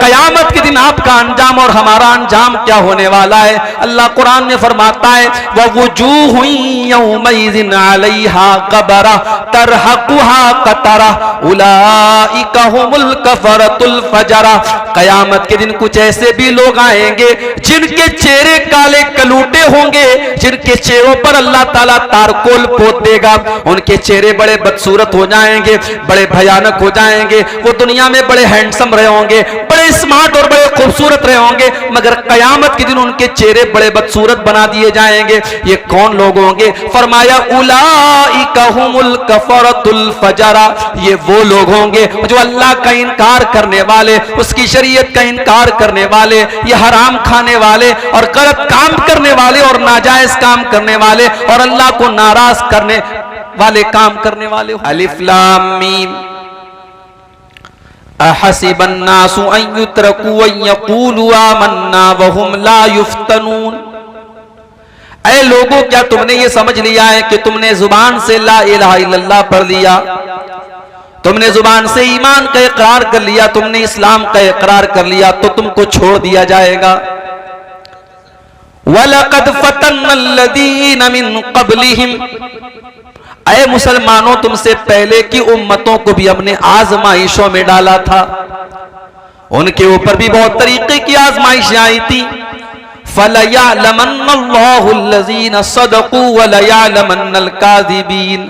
कयामत के दिन आपका अंजाम और हमारा अंजाम क्या होने वाला है। अल्लाह कुरान में फरमाता है ववुजूहु यौमइज़िन अलैहा गबरा तरहकुहा कतरा उलाइका हुमुल कफरतुल फजरा। कयामत के दिन कुछ ऐसे भी लोग आएंगे जिनके चेहरे काले कलूटे होंगे, जिनके चेहरों पर अल्लाह ताला तारकोल पोत देगा। उनके चेहरे बड़े बदसूरत हो जाएंगे, बड़े भयानक हो जाएंगे। वो दुनिया में बड़े हैंडसम रहे होंगे, बड़े स्मार्ट और बड़े खूबसूरत रहे होंगे, मगर कयामत के दिन उनके चेहरे बड़े बदसूरत बना दिए जाएंगे। ये कौन लोग होंगे? फरमाया उलाइका हुमुल कफरतुल फजरा। ये वो लोग होंगे जो अल्लाह का इनकार करने वाले, उसकी शरीयत का इनकार करने वाले, ये हराम खाने वाले और गलत काम करने वाले और नाजायज काम करने वाले और अल्लाह को नाराज करने वाले काम करने वाले। अलिफ लाम मीम अहसिबन नासु अन युत्रकू अन यक़ूलू आमन्ना वहुम ला युफ्तनून। ऐ लोगों, क्या तुमने ये समझ लिया है कि तुमने जुबान से ला इलाहा इल्लल्लाह पढ़ लिया, तुमने जुबान से ईमान का इकरार कर लिया, तुमने इस्लाम का इकरार कर लिया तो तुमको छोड़ दिया जाएगा। वलक़द फ़तन्नल्लज़ीना मिन क़ब्लिहिम। ऐ मुसलमानों, तुमसे पहले की उम्मतों को भी हमने आजमाइशों में डाला था, उनके ऊपर भी बहुत तरीके की आजमाइशें आई थी। फलयअलमन्नल्लाहुल्लज़ीना सदक़ू वलयअलमन्नल काज़िबीन।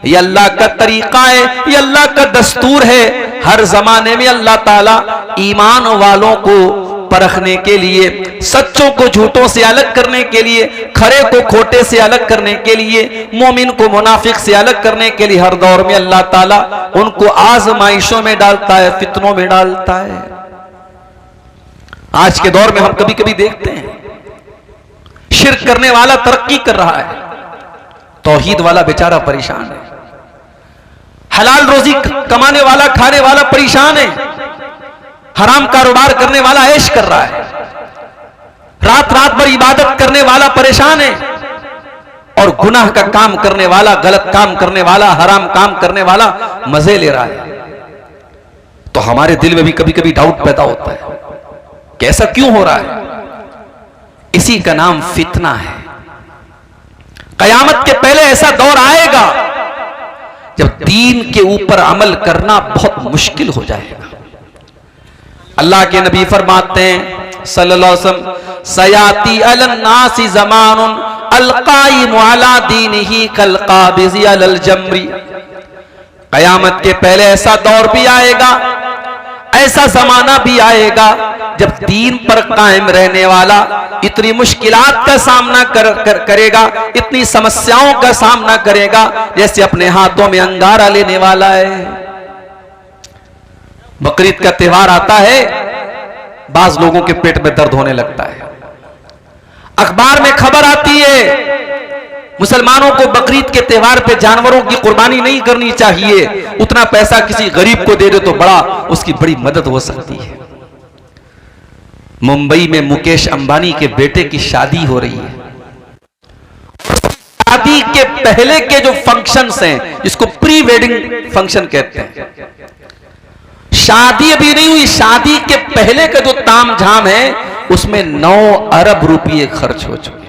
ये अल्लाह का तरीका है, ये अल्लाह का दस्तूर है। हर जमाने में अल्लाह ताला ईमान वालों को परखने के लिए, सच्चों को झूठों से अलग करने के लिए, खरे को खोटे से अलग करने के लिए, मोमिन को मुनाफिक से अलग करने के लिए हर दौर में अल्लाह ताला उनको आजमाइशों में डालता है, फितनों में डालता है। आज के दौर में हम कभी कभी देखते हैं शिर्क करने वाला तरक्की कर रहा है, तौहीद वाला बेचारा परेशान है, हलाल रोजी कमाने वाला खाने वाला परेशान है, हराम कारोबार करने वाला ऐश कर रहा है, रात रात भर इबादत करने वाला परेशान है और गुनाह का काम करने वाला, गलत काम करने वाला, हराम काम करने वाला मजे ले रहा है। तो हमारे दिल में भी कभी कभी डाउट पैदा होता है कि ऐसा क्यों हो रहा है। इसी का नाम फितना है। कयामत के पहले ऐसा दौर आएगा जब दीन के ऊपर अमल करना बहुत मुश्किल हो जाएगा। अल्लाह के नबी फरमाते हैं सल्लल्लाहु अलैहि वसल्लम, सयाती अलन्नासी ज़मानुन अलकाइमु अला दीनिही कलकाबिज़ी अलल जमरी। कयामत के पहले ऐसा दौर भी आएगा, ऐसा जमाना भी आएगा जब दीन पर कायम रहने वाला इतनी मुश्किलात का सामना करेगा, इतनी समस्याओं का सामना करेगा जैसे अपने हाथों में अंगारा लेने वाला है। बकरीद का त्योहार आता है, बाज लोगों के पेट में दर्द होने लगता है। अखबार में खबर आती है मुसलमानों को बकरीद के त्योहार पे जानवरों की कुर्बानी नहीं करनी चाहिए, उतना पैसा किसी गरीब को दे दे तो उसकी बड़ी मदद हो सकती है। मुंबई में मुकेश अंबानी के बेटे की शादी हो रही है। शादी के पहले के जो फंक्शंस हैं, जिसको प्री वेडिंग फंक्शन कहते हैं, शादी अभी नहीं हुई, शादी के पहले का जो ताम झाम है उसमें 9 अरब रुपये खर्च हो चुके हैं।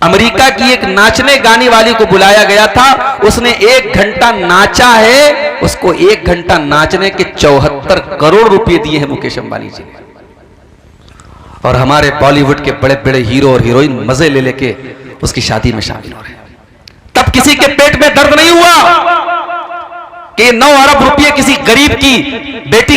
अमेरिका की एक नाचने गाने वाली को बुलाया गया था, उसने 1 घंटा नाचा है, उसको 1 घंटा नाचने के 74 करोड़ रुपए दिए हैं मुकेश अंबानी जी ने। और हमारे बॉलीवुड के बड़े बड़े हीरो और हीरोइन मजे ले लेके उसकी शादी में शामिल हो रहे हैं। तब किसी के पेट में दर्द नहीं हुआ कि 9 अरब रुपये किसी गरीब की बेटी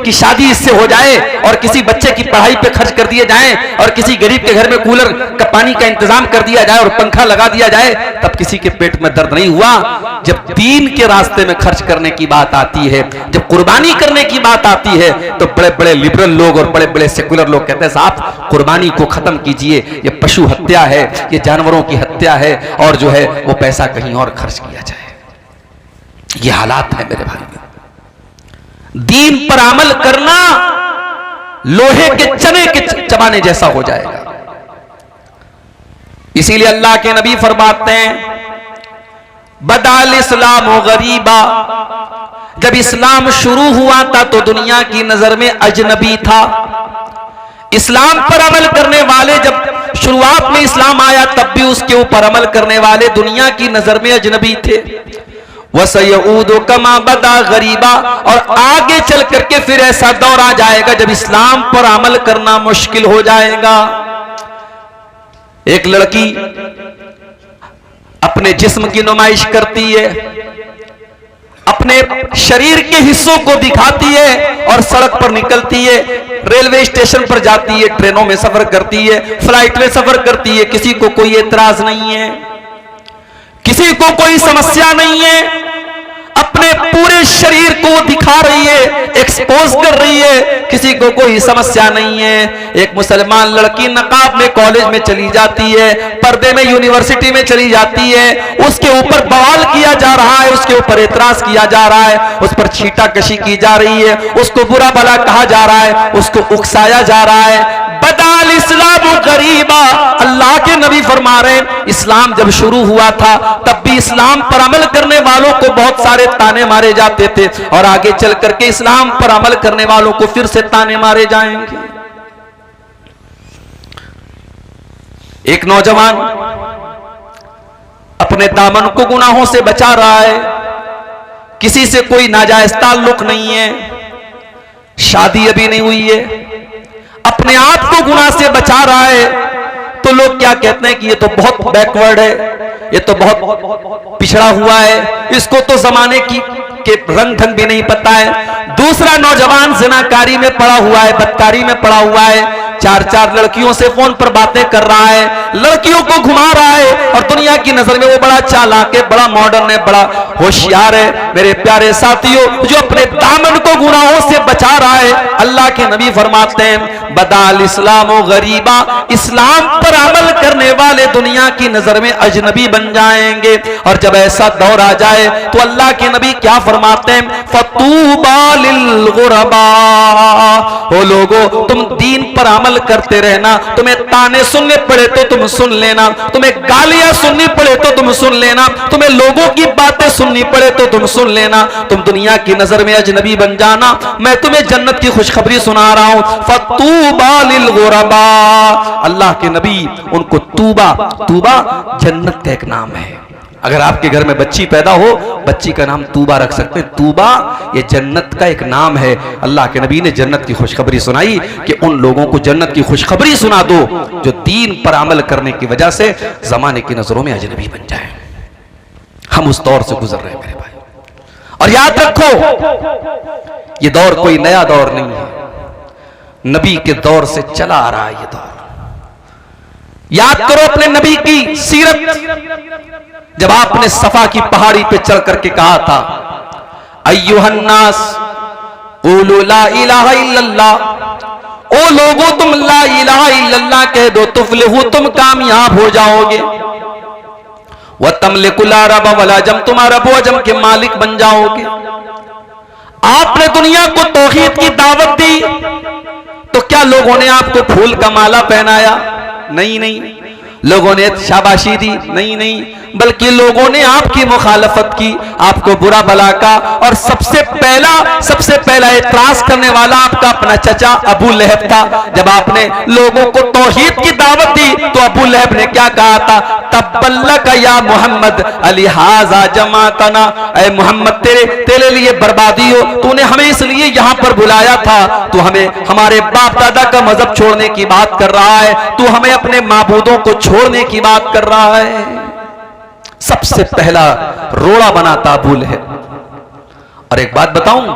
की शादी इससे हो जाए और किसी बच्चे की पढ़ाई पे खर्च कर दिए जाएं और किसी गरीब के घर में कूलर का पानी का इंतजाम कर दिया जाए और पंखा लगा दिया जाए, तब किसी के पेट में दर्द नहीं हुआ। जब दीन के रास्ते में खर्च करने की बात आती है, जब कुर्बानी करने की बात आती है, तो बड़े बड़े लिबरल लोग और बड़े बड़े सेकुलर लोग कहते हैं साहब कुर्बानी को खत्म कीजिए, ये पशु हत्या है, ये जानवरों की हत्या है और जो है वो पैसा कहीं और खर्च किया जाए। ये हालात है मेरे भाई। दीन पर अमल करना लोहे के चने के चबाने जैसा हो जाएगा। इसीलिए अल्लाह के नबी फरमाते हैं बदाल इस्लाम गरीबा, जब इस्लाम शुरू हुआ था तो दुनिया की नजर में अजनबी था। इस्लाम पर अमल करने वाले, जब शुरुआत में इस्लाम आया तब भी उसके ऊपर अमल करने वाले दुनिया की नजर में अजनबी थे। वसयऊदु कमा बदा गरीबा, और आगे चल करके फिर ऐसा दौर आ जाएगा जब इस्लाम पर अमल करना मुश्किल हो जाएगा। एक लड़की अपने जिस्म की नुमाइश करती है, अपने शरीर के हिस्सों को दिखाती है और सड़क पर निकलती है, रेलवे स्टेशन पर जाती है, ट्रेनों में सफर करती है, फ्लाइट में सफर करती है, किसी को कोई एतराज नहीं है, किसी को कोई समस्या नहीं है। अपने पूरे शरीर को दिखा रही है, एक्सपोज कर रही है, किसी को कोई समस्या नहीं है। एक मुसलमान लड़की नकाब में कॉलेज में चली जाती है, पर्दे में यूनिवर्सिटी में चली जाती है, उसके ऊपर बवाल किया जा रहा है, उसके ऊपर एतराज किया जा रहा है, उस पर छींटाकशी की जा रही है, उसको बुरा भला कहा जा रहा है, उसको उकसाया जा रहा है। बदाल इस्लाम गरीबा, अल्लाह के नबी फरमा रहे इस्लाम जब शुरू हुआ था तब भी इस्लाम पर अमल करने वालों को बहुत सारे ताने मारे जाते थे, और आगे चल करके इस्लाम पर अमल करने वालों को फिर से ताने मारे जाएंगे। एक नौजवान अपने दामन को गुनाहों से बचा रहा है, किसी से कोई नाजायज ताल्लुक नहीं है, शादी अभी नहीं हुई है, अपने आप को गुनाह से बचा रहा है, तो लोग क्या कहते हैं कि ये तो बहुत बैकवर्ड है, ये तो बहुत पिछड़ा हुआ है, इसको तो जमाने की के रंग ढंग भी नहीं पता है। दूसरा नौजवान ज़िनाकारी में पड़ा हुआ है, बदकारी में पड़ा हुआ है, चार चार लड़कियों से फोन पर बातें कर रहा है, लड़कियों को घुमा रहा है, और दुनिया की नजर में वो बड़ा चालाक है, बड़ा मॉडर्न है, बड़ा होशियार है। मेरे प्यारे साथियों, जो अपने दामन को गुनाहों से बचा रहा है, अल्लाह के नबी फरमाते हैं बदाल इस्लाम गरीबा, इस्लाम पर अमल करने वाले दुनिया की नजर में अजनबी बन जाएंगे। और जब ऐसा दौर आ जाए तो अल्लाह के नबी क्या फरमाते हैं, फतूबा लिल गुरबा, ओ लोगो तुम दीन पर अमल करते रहना, तुम्हें ताने सुनने पड़े तो तुम सुन लेना, तुम्हें गालियां सुननी पड़े तो तुम सुन लेना, तुम्हें लोगों की बातें सुननी पड़े तो तुम सुन लेना, तुम दुनिया की नजर में अजनबी बन जाना, मैं तुम्हें जन्नत की खुशखबरी सुना रहा हूं। फतूबा लिल गुरबा, अल्लाह के नबी उनको तूबा, तूबा जन्नत का एक नाम है। अगर आपके घर में बच्ची पैदा हो, बच्ची का नाम तूबा रख सकते हैं। तूबा ये जन्नत का एक नाम है। अल्लाह के नबी ने जन्नत की खुशखबरी सुनाई कि उन लोगों को जन्नत की खुशखबरी सुना दो जो दीन पर अमल करने की वजह से जमाने की नजरों में अजनबी बन जाए। हम उस दौर से गुजर रहे हैं मेरे भाई, और याद रखो ये दौर कोई नया दौर नहीं है, नबी के दौर से चला आ रहा है ये दौर। याद करो अपने नबी की सीरत, जब आपने सफा की पहाड़ी पे चढ़ करके कहा था अय्युहन्नास क़ूलू ला इलाहा इल्लल्लाह, ओ लोगों तुम ला इलाहा इल्लल्लाह कह दो तुफ्लिहू, तुम कामयाब हो जाओगे, व तमलिकुल अरब वल अजम, तुम अरब व अजम के मालिक बन जाओगे। आपने दुनिया को तौहीद की दावत दी तो क्या लोगों ने आपको फूल का माला पहनाया? नहीं नहीं। लोगों ने शाबाशी दी? नहीं नहीं, बल्कि लोगों ने आपकी मुखालफत की, आपको बुरा भला कहा, और सबसे पहला एतराज करने वाला आपका अपना चचा अबू लहब था। जब आपने लोगों को तौहीद की दावत दी तो अबू लहब ने क्या कहा था, तब्बल्लक या मोहम्मद अलिहाजा जमातना, ऐ मोहम्मद तेरे लिए बर्बादी हो, तूने हमें इसलिए यहां पर बुलाया था, तू हमें हमारे बाप दादा का मजहब छोड़ने की बात कर रहा है, तू हमें अपने माबूदों को छोड़ने की बात कर रहा है। सबसे पहला रोड़ा बना था अबू लहब। और एक बात बताऊं,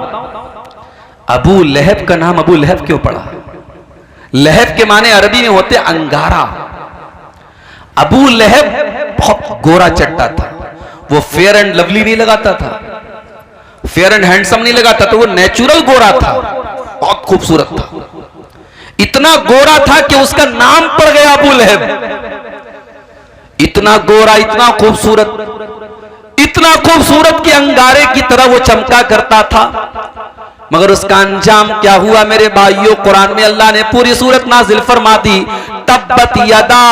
अबू लहब का नाम अबू लहब क्यों पड़ा? लहब के माने अरबी में होते अंगारा। अबू लहब बहुत गोरा चट्टा था, वो फेयर एंड लवली नहीं लगाता था, फेयर एंड हैंडसम नहीं लगाता था, वो नेचुरल गोरा था, बहुत खूबसूरत था, इतना गोरा था कि उसका नाम पड़ गया अबू लहब। इतना गोरा, इतना खूबसूरत कि अंगारे की तरह वो चमका करता था। मगर उसका अंजाम क्या हुआ मेरे भाइयों? कुरान में अल्लाह ने पूरी सूरत नाजिल फरमा दी, तब्बत यदा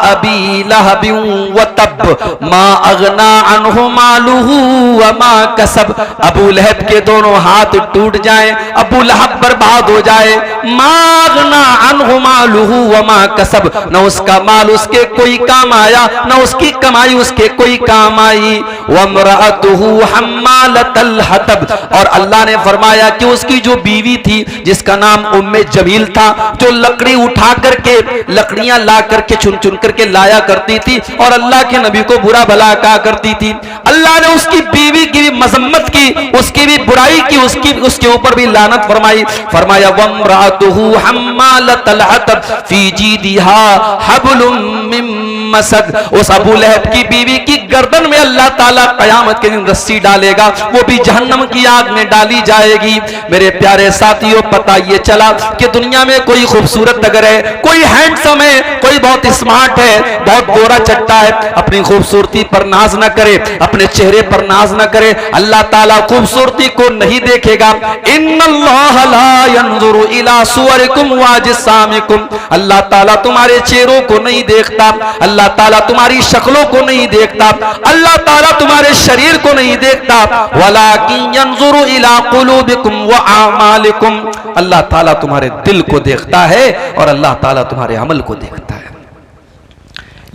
अबी लहबिन व तब मा अगना अन्हु मालुहु व मा कसब, अबू लहब के दोनों हाथ टूट जाएं, अबू लहब बर्बाद हो जाए। मा अगना अन्हु मालुहु व मा कसब, न उसका माल उसके कोई काम आया, न उसकी कमाई उसके कोई काम आई। वम्रअतुहु हम्मालतल हतब, और अल्लाह ने फरमाया कि उसकी जो बीवी थी जिसका नाम उम्मे जमील था, जो लकड़ी उठा करके लकड़ियां ला करके चुन चुन करके लाया करती थी और अल्लाह के नबी को बुरा भला कहा करती थी, अल्लाह ने उसकी बीवी की भी मजम्मत की, उसकी भी बुराई की, उसके ऊपर भी लानत फरमाई। फरमाया वम्रातुहु हम्मालतल हतब फी जीदिहा हब्लुम मिन मसद, उस अबू लहब की बीवी की गर्दन में अल्लाह ताला कयामत के दिन रस्सी डालेगा, वो भी जहन्नम की आग में डाली जाएगी। मेरे प्यारे साथियों, पता ये चला कि दुनिया में कोई खूबसूरत अगर है, कोई हैंडसम है, कोई बहुत स्मार्ट है, बहुत गोरा चट्टा है, अपनी खूबसूरती पर नाज न करे, अपने चेहरे पर नाज न करे, अल्लाह ताला खूबसूरती को नहीं देखेगा। इन्नल्लाह ला यंजुरु इला सुवरिकुम व अजसामिकुम, अल्लाह ताला तुम्हारे चेहरों को नहीं देखता, अल्लाह ताला तुम्हारी शक्लों को नहीं देखता, अल्लाह ताला तुम्हारे शरीर को नहीं देखता, वलाकिन यंजुरु इला कुलूबिकुम व आमालिकुम, अल्लाह ताला तुम्हारे दिल को देखता है और अल्लाह ताला तुम्हारे अमल को देखता है।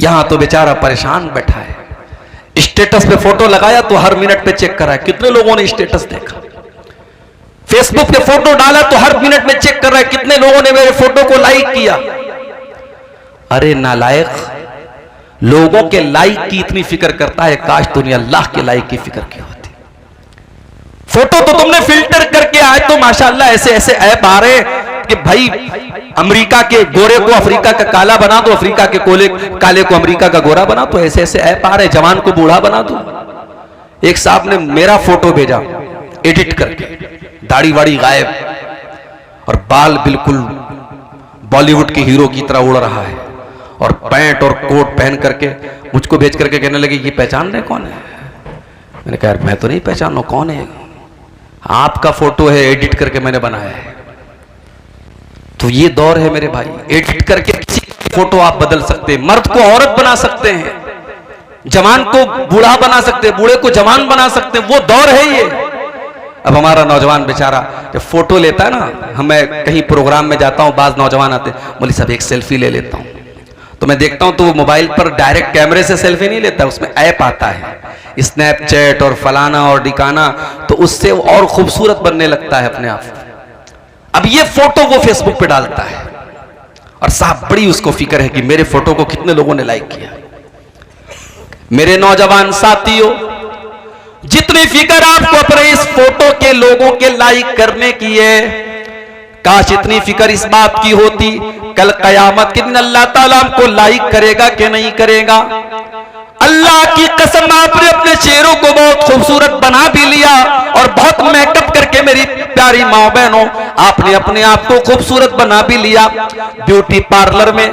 यहां तो बेचारा परेशान बैठा है, स्टेटस पे फोटो लगाया तो हर मिनट पे चेक करा है कितने लोगों ने स्टेटस देखा, फेसबुक पे फोटो डाला तो हर मिनट में चेक कर रहा है कितने लोगों ने मेरे फोटो को लाइक किया। अरे नालायक, लोगों के लाइक की इतनी फिक्र करता है, काश तूने अल्लाह के लाइक की फिक्र की होती। फोटो तो तुमने फिल्टर करके, आज तो माशाअल्लाह ऐसे ऐसे ऐप आ रहे कि भाई अमेरिका के गोरे को अफ्रीका का काला बना दो, अफ्रीका के काले को अमेरिका का गोरा बना दो, ऐसे ऐसे ऐप आ रहे, जवान को बूढ़ा बना दो। एक साहब ने मेरा फोटो भेजा एडिट करके, दाढ़ी वाड़ी गायब और बाल बिल्कुल बॉलीवुड के हीरो की तरह उड़ रहा है, और पैंट और कोट पहन करके मुझको भेज करके कहने लगे ये पहचान रहे कौन है? मैंने कहा मैं तो नहीं पहचान रहा, कौन है? आपका फोटो है, एडिट करके मैंने बनाया है। तो ये दौर है मेरे भाई, एडिट करके किसी फोटो आप बदल सकते हैं, मर्द को औरत बना सकते हैं, जवान को बूढ़ा बना सकते हैं, बूढ़े को जवान बना सकते हैं, वो दौर है ये। अब हमारा नौजवान बेचारा जब फोटो लेता है ना, मैं कहीं प्रोग्राम में जाता हूं, बाज नौजवान आते, बोले सब एक सेल्फी ले लेता हूं, तो मैं देखता हूं तो वो मोबाइल पर डायरेक्ट कैमरे से सेल्फी नहीं लेता, उसमें ऐप आता है स्नैपचैट और फलाना और डिकाना, तो उससे वो और खूबसूरत बनने लगता है अपने आप। अब ये फोटो वो फेसबुक पे डालता है और साहब बड़ी उसको फिक्र है कि मेरे फोटो को कितने लोगों ने लाइक किया। मेरे नौजवान साथियों, जितनी फिक्र आपको अपने इस फोटो के लोगों के लाइक करने की है, काश इतनी फिक्र इस बात की होती कल कयामत के दिन अल्लाह ताला हमको लाइक करेगा कि नहीं करेगा। अल्लाह की कसम, आपने अपने चेहरों को बहुत खूबसूरत बना भी लिया और बहुत मेकअप करके मेरी प्यारी माँ बहनों, आपने अपने आप को खूबसूरत बना भी लिया। ब्यूटी पार्लर में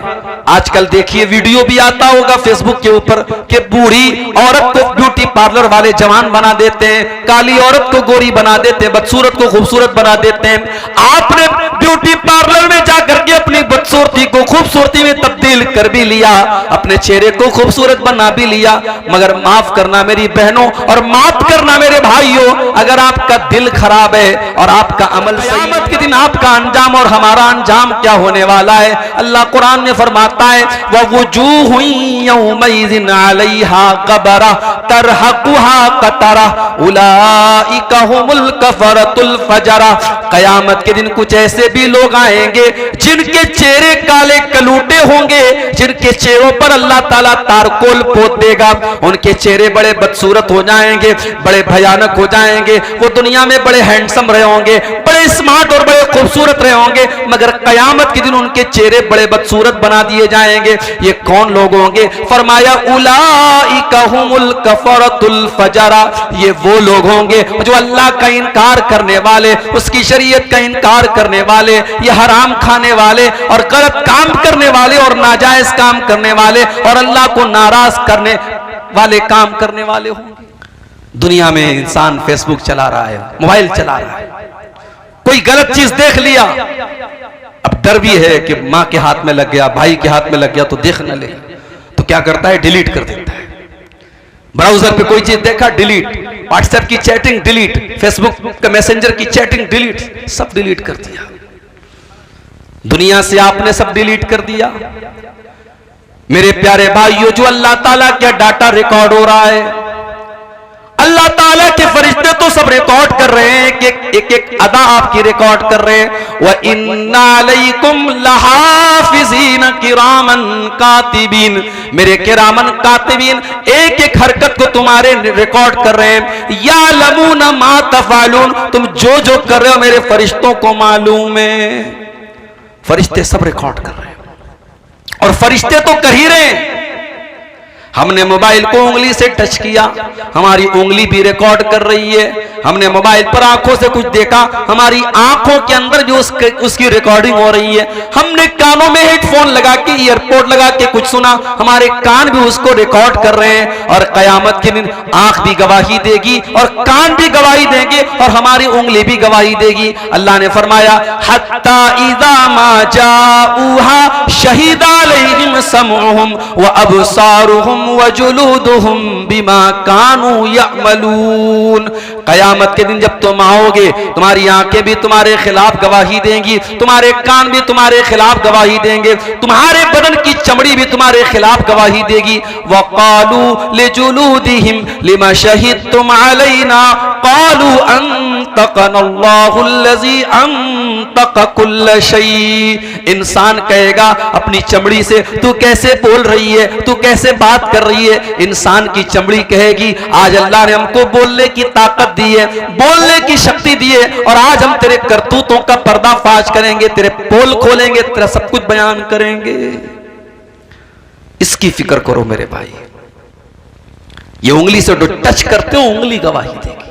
आजकल देखिए वीडियो भी आता होगा फेसबुक के ऊपर कि बूढ़ी औरत को ब्यूटी पार्लर वाले जवान बना देते हैं, काली औरत को गोरी बना देते हैं, बदसूरत को खूबसूरत बना देते हैं। आपने ब्यूटी पार्लर में जाकर के अपनी बदसूरती को खूबसूरती में तब्दील कर भी लिया, अपने चेहरे को खूबसूरत बना भी लिया, मगर माफ करना मेरी बहनों और माफ करना मेरे भाइयों, अगर आपका दिल खराब है और आपका अमल क़यामत के दिन आपका अंजाम और हमारा अंजाम क्या होने वाला है। अल्लाह कुरान में फरमाता है ववुजूहु यौमइज़िन अलैहा ग़बरा तरहक़ुहा क़तरा उलाइका हुमुल कफ़रतुल फ़जरा। क़यामत के दिन कुछ ऐसे भी लोग आएंगे जिनके चेहरे काले कलूटे होंगे, जिनके चेहरों पर अल्लाह ताला तारकोल पोत देगा, उनके चेहरे बड़े बदसूरत हो जाएंगे, बड़े भयानक हो जाएंगे। वो दुनिया में बड़े हैंडसम रहे होंगे, बड़े स्मार्ट और बड़े खूबसूरत रहे होंगे, मगर कयामत के दिन उनके चेहरे बड़े बदसूरत बना दिए जाएंगे। ये कौन लोग होंगे? फरमाया उलाइका हुमुल कफ़रतुल फ़जरा, ये वो लोग होंगे जो अल्लाह का इनकार करने वाले, उसकी शरीयत का इनकार करने वाले, ये हराम खाने वाले और गलत काम करने वाले और नाजायज काम करने वाले और अल्लाह को नाराज करने वाले काम करने वाले होंगे। दुनिया में इंसान फेसबुक चला रहा है, मोबाइल चला रहा है, कोई गलत चीज देख लिया, अब डर भी है कि माँ के हाथ में लग गया, भाई के हाथ में लग गया तो देख न ले, तो क्या करता है? डिलीट कर देता है। ब्राउजर पे कोई चीज देखा डिलीट, व्हाट्सएप की चैटिंग डिलीट, फेसबुक के मैसेंजर की चैटिंग डिलीट, सब डिलीट कर दिया। दुनिया से आपने सब डिलीट कर दिया। मेरे प्यारे भाइयों, जो अल्लाह ताला का डाटा रिकॉर्ड हो रहा है, अल्लाह ताला के फरिश्ते तो सब रिकॉर्ड कर रहे हैं, एक एक अदा आपकी रिकॉर्ड कर रहे हैं। व इन्ना अलैकुम लहाफिज़ीन किरामन कातिबीन, मेरे किरामन कातिबीन एक एक हरकत को तुम्हारे रिकॉर्ड कर रहे हैं। यालमून मा तफअलून, तुम जो जो कर रहे हो मेरे फरिश्तों को मालूम है। फरिश्ते सब रिकॉर्ड कर रहे हैं और फरिश्ते तो कर ही रहे हैं। हमने मोबाइल को उंगली से टच किया, हमारी उंगली भी रिकॉर्ड कर रही है। हमने मोबाइल पर आंखों से कुछ देखा, हमारी आंखों के अंदर भी उसकी रिकॉर्डिंग हो रही है। हमने कानों में हेडफोन लगा के, ईयरपोर्ट लगा के कुछ सुना, हमारे कान भी उसको रिकॉर्ड कर रहे हैं। और कयामत के दिन आंख भी गवाही देगी और कान भी गवाही देंगे और हमारी उंगली भी गवाही देगी। अल्लाह ने फरमाया हत्ता इज़ा मा जाऊहा शहीदा अलैहिम समउहुम व अबसारुहुम वजुलूदुहुम बिमा कानू यअमलून। कयामत के दिन जब तुम आओगे, तुम्हारी आंखें भी तुम्हारे खिलाफ गवाही देंगी, तुम्हारे कान भी तुम्हारे खिलाफ गवाही देंगे, तुम्हारे बदन की चमड़ी भी तुम्हारे खिलाफ गवाही देगी। वक़ालू लिजुलूदिहिम लिमा शहिदतुम अलैना क़ालू अंतक़नल्लाहु अल्लज़ी अंतक़ कुल्ल शै। इंसान कहेगा अपनी चमड़ी से, तू कैसे बोल रही है, तू कैसे बात कर रही है। इंसान की चमड़ी कहेगी आज अल्लाह ने हमको बोलने की ताकत दी है, बोलने की शक्ति दी है, और आज हम तेरे करतूतों का पर्दाफाश करेंगे, तेरे पोल खोलेंगे, तेरा सब कुछ बयान करेंगे। इसकी फिक्र करो मेरे भाई। ये उंगली से जो टच करते हो उंगली गवाही देगी,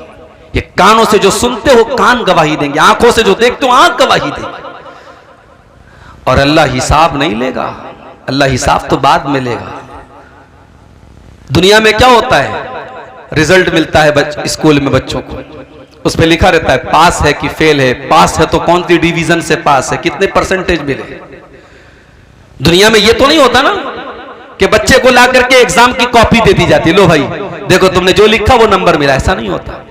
ये कानों से जो सुनते हो कान गवाही देंगे, आंखों से जो देखते हो आंख गवाही देगी। और अल्लाह हिसाब नहीं लेगा, अल्लाह हिसाब तो बाद में लेगा। दुनिया में क्या होता है, रिजल्ट मिलता है स्कूल में बच्चों को, उस पर लिखा रहता है पास है कि फेल है, पास है तो कौन सी डिवीजन से पास है, कितने परसेंटेज मिले। दुनिया में ये तो नहीं होता ना कि बच्चे को ला करके एग्जाम की कॉपी दे दी जाती, लो भाई देखो तुमने जो लिखा वो नंबर मिला, ऐसा नहीं होता।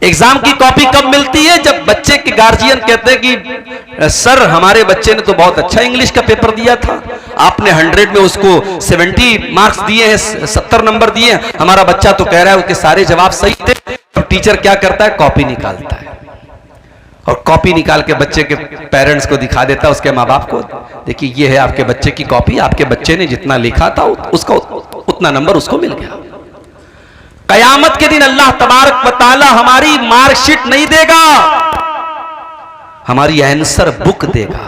एग्जाम की कॉपी कब मिलती है, जब बच्चे के गार्जियन कहते हैं कि सर हमारे बच्चे ने तो बहुत अच्छा इंग्लिश का पेपर दिया था, आपने 100 में उसको 70 मार्क्स दिए हैं, 70 नंबर दिए हैं, हमारा बच्चा तो कह रहा है उसके सारे जवाब सही थे। तो टीचर क्या करता है, कॉपी निकालता है और कॉपी निकाल के बच्चे के पेरेंट्स को दिखा देता है, उसके माँ बाप को, देखिए ये है आपके बच्चे की कॉपी, आपके बच्चे ने जितना लिखा था उसका उतना नंबर उसको मिल गया। कयामत के दिन अल्लाह तबारक व तआला हमारी मार्कशीट नहीं देगा, हमारी आंसर बुक देगा।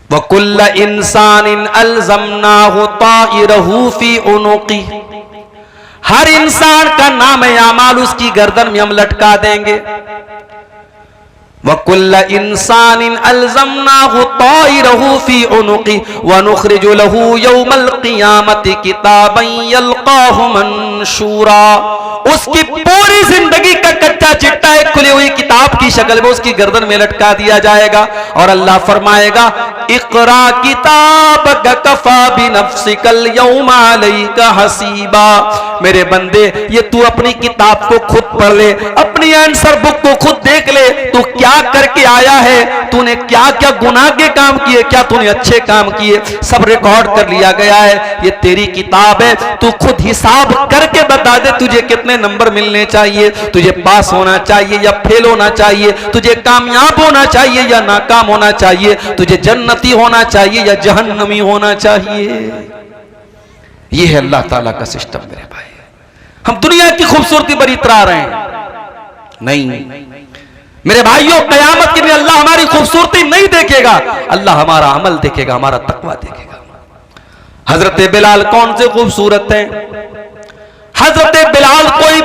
वकुल्ल इंसानिन अलज़मनाहु ताइरहु फी उनुक़ी, हर इंसान का नाम आमाल उसकी गर्दन में हम लटका देंगे। वकुल्ल इंसानिन अलज़मनाहु ताइरहु फी उनुक़ी वनुख़रिजु लहू यौमल क़ियामति किताबन यल्क़ाहु मंशूरा। उसकी पूरी जिंदगी का कच्चा चिट्ठा एक खुली हुई किताब की शक्ल में उसकी गर्दन में लटका दिया जाएगा और अल्लाह फरमाएगा इक़रा किताबक कफ़ा बिनफ़्सिकल यौमा अलैका हसीबा। मेरे बंदे ये तू अपनी किताब को खुद पढ़ ले, अपनी आंसर बुक को खुद देख ले, तू क्या करके आया है, तूने क्या क्या गुनाह के काम किए, क्या तूने अच्छे काम किए, सब रिकॉर्ड कर लिया गया है। ये तेरी किताब है, तू खुद हिसाब करके बता दे तुझे कितने नंबर मिलने चाहिए, तुझे पास होना चाहिए या फेल होना चाहिए, तुझे कामयाब होना चाहिए या नाकाम होना चाहिए, तुझे जन्नती होना चाहिए या जहन्नमी होना चाहिए। ये है अल्लाह ताला का सिस्टम मेरे भाई। हम दुनिया की खूबसूरती पर इतरा रहे हैं नहीं मेरे भाइयों, कयामत के दिन अल्लाह हमारी खूबसूरती नहीं देखेगा, अल्लाह हमारा अमल देखेगा, हमारा तकवा देखेगा। हजरत बिलाल कौन से खूबसूरत हैं, हजरत बिलाल कोई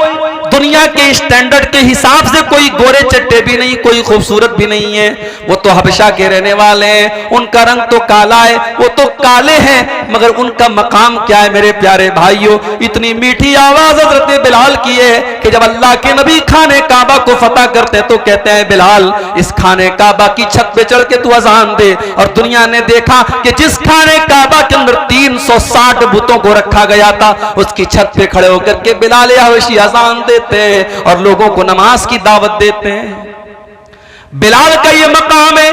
दुनिया के स्टैंडर्ड के हिसाब से कोई गोरे चट्टे भी नहीं, कोई खूबसूरत भी नहीं है, वो तो हबशा के रहने वाले हैं, उनका रंग तो काला है, वो तो काले हैं, मगर उनका मकाम क्या है मेरे प्यारे भाइयों। इतनी मीठी आवाज हजरत बिलाल की है कि जब अल्लाह के नबी खाने काबा को फतह करते तो कहते हैं बिलाल इस खाने काबा की छत पे चढ़ के तू अजान दे। और दुनिया ने देखा कि जिस खाने काबा के अंदर 360 बुतों को रखा गया था, उसकी छत पे खड़े होकर के बिलाल हबशी अजान देते हैं और लोगों को नमाज की दावत देते हैं। बिलाल का ये मकाम है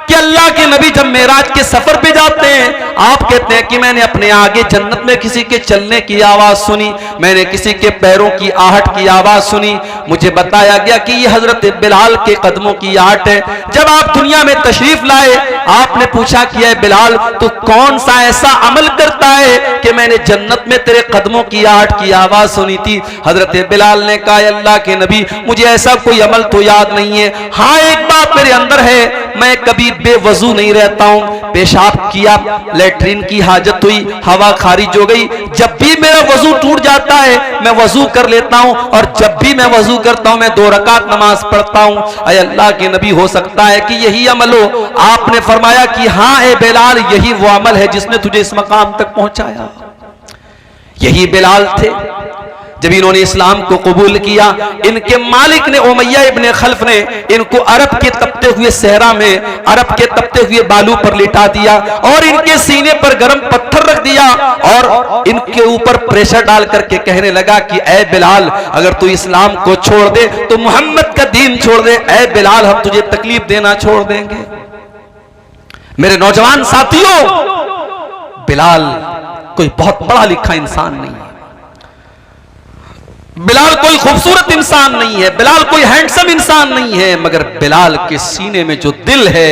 कि अल्लाह के नबी जब मेराज के सफर पे जाते हैं, आप कहते हैं कि मैंने अपने आगे जन्नत में किसी के चलने की आवाज सुनी, मैंने किसी के पैरों की आहट की आवाज सुनी, मुझे बताया गया कि ये हजरत बिलाल के कदमों की आहट है। जब आप दुनिया में तशरीफ लाए, आपने पूछा कि बिलाल तू कौन सा ऐसा अमल करता है कि मैंने जन्नत में तेरे कदमों की आहट की आवाज सुनी थी। हजरत बिलाल ने कहा अल्लाह के नबी मुझे ऐसा कोई अमल तो याद नहीं है, हाँ एक बात मेरे अंदर है, मैं कभी बेवजू नहीं रहता हूं, पेशाब किया, लेटरिन की हाजत हुई, हवा खारिज हो गई, जब भी मेरा वजू टूट जाता है मैं वजू कर लेता हूं, और जब भी मैं वजू करता हूं मैं 2 रकात नमाज पढ़ता हूं। अय अल्लाह के नबी हो सकता है कि यही अमल हो। आपने फरमाया कि हाँ ए बिलाल यही वो अमल है जिसने तुझे इस मकाम तक पहुंचाया। यही बिलाल थे जब इन्होंने इस्लाम को कबूल किया, इनके मालिक ने उमैया इब्ने खल्फ ने इनको अरब के तपते हुए सहरा में, अरब के तपते हुए बालू पर लिटा दिया और इनके सीने पर गर्म पत्थर रख दिया और इनके ऊपर प्रेशर डाल करके कहने लगा कि ऐ बिलाल अगर तू इस्लाम को छोड़ दे तो मोहम्मद का दीन छोड़ दे, ऐ बिलाल हम तुझे तकलीफ देना छोड़ देंगे। मेरे नौजवान साथियों, बिलाल कोई बहुत पढ़ा लिखा इंसान नहीं है, बिलाल कोई खूबसूरत इंसान नहीं है, बिलाल कोई हैंडसम इंसान नहीं है, मगर बिलाल के सीने में जो दिल है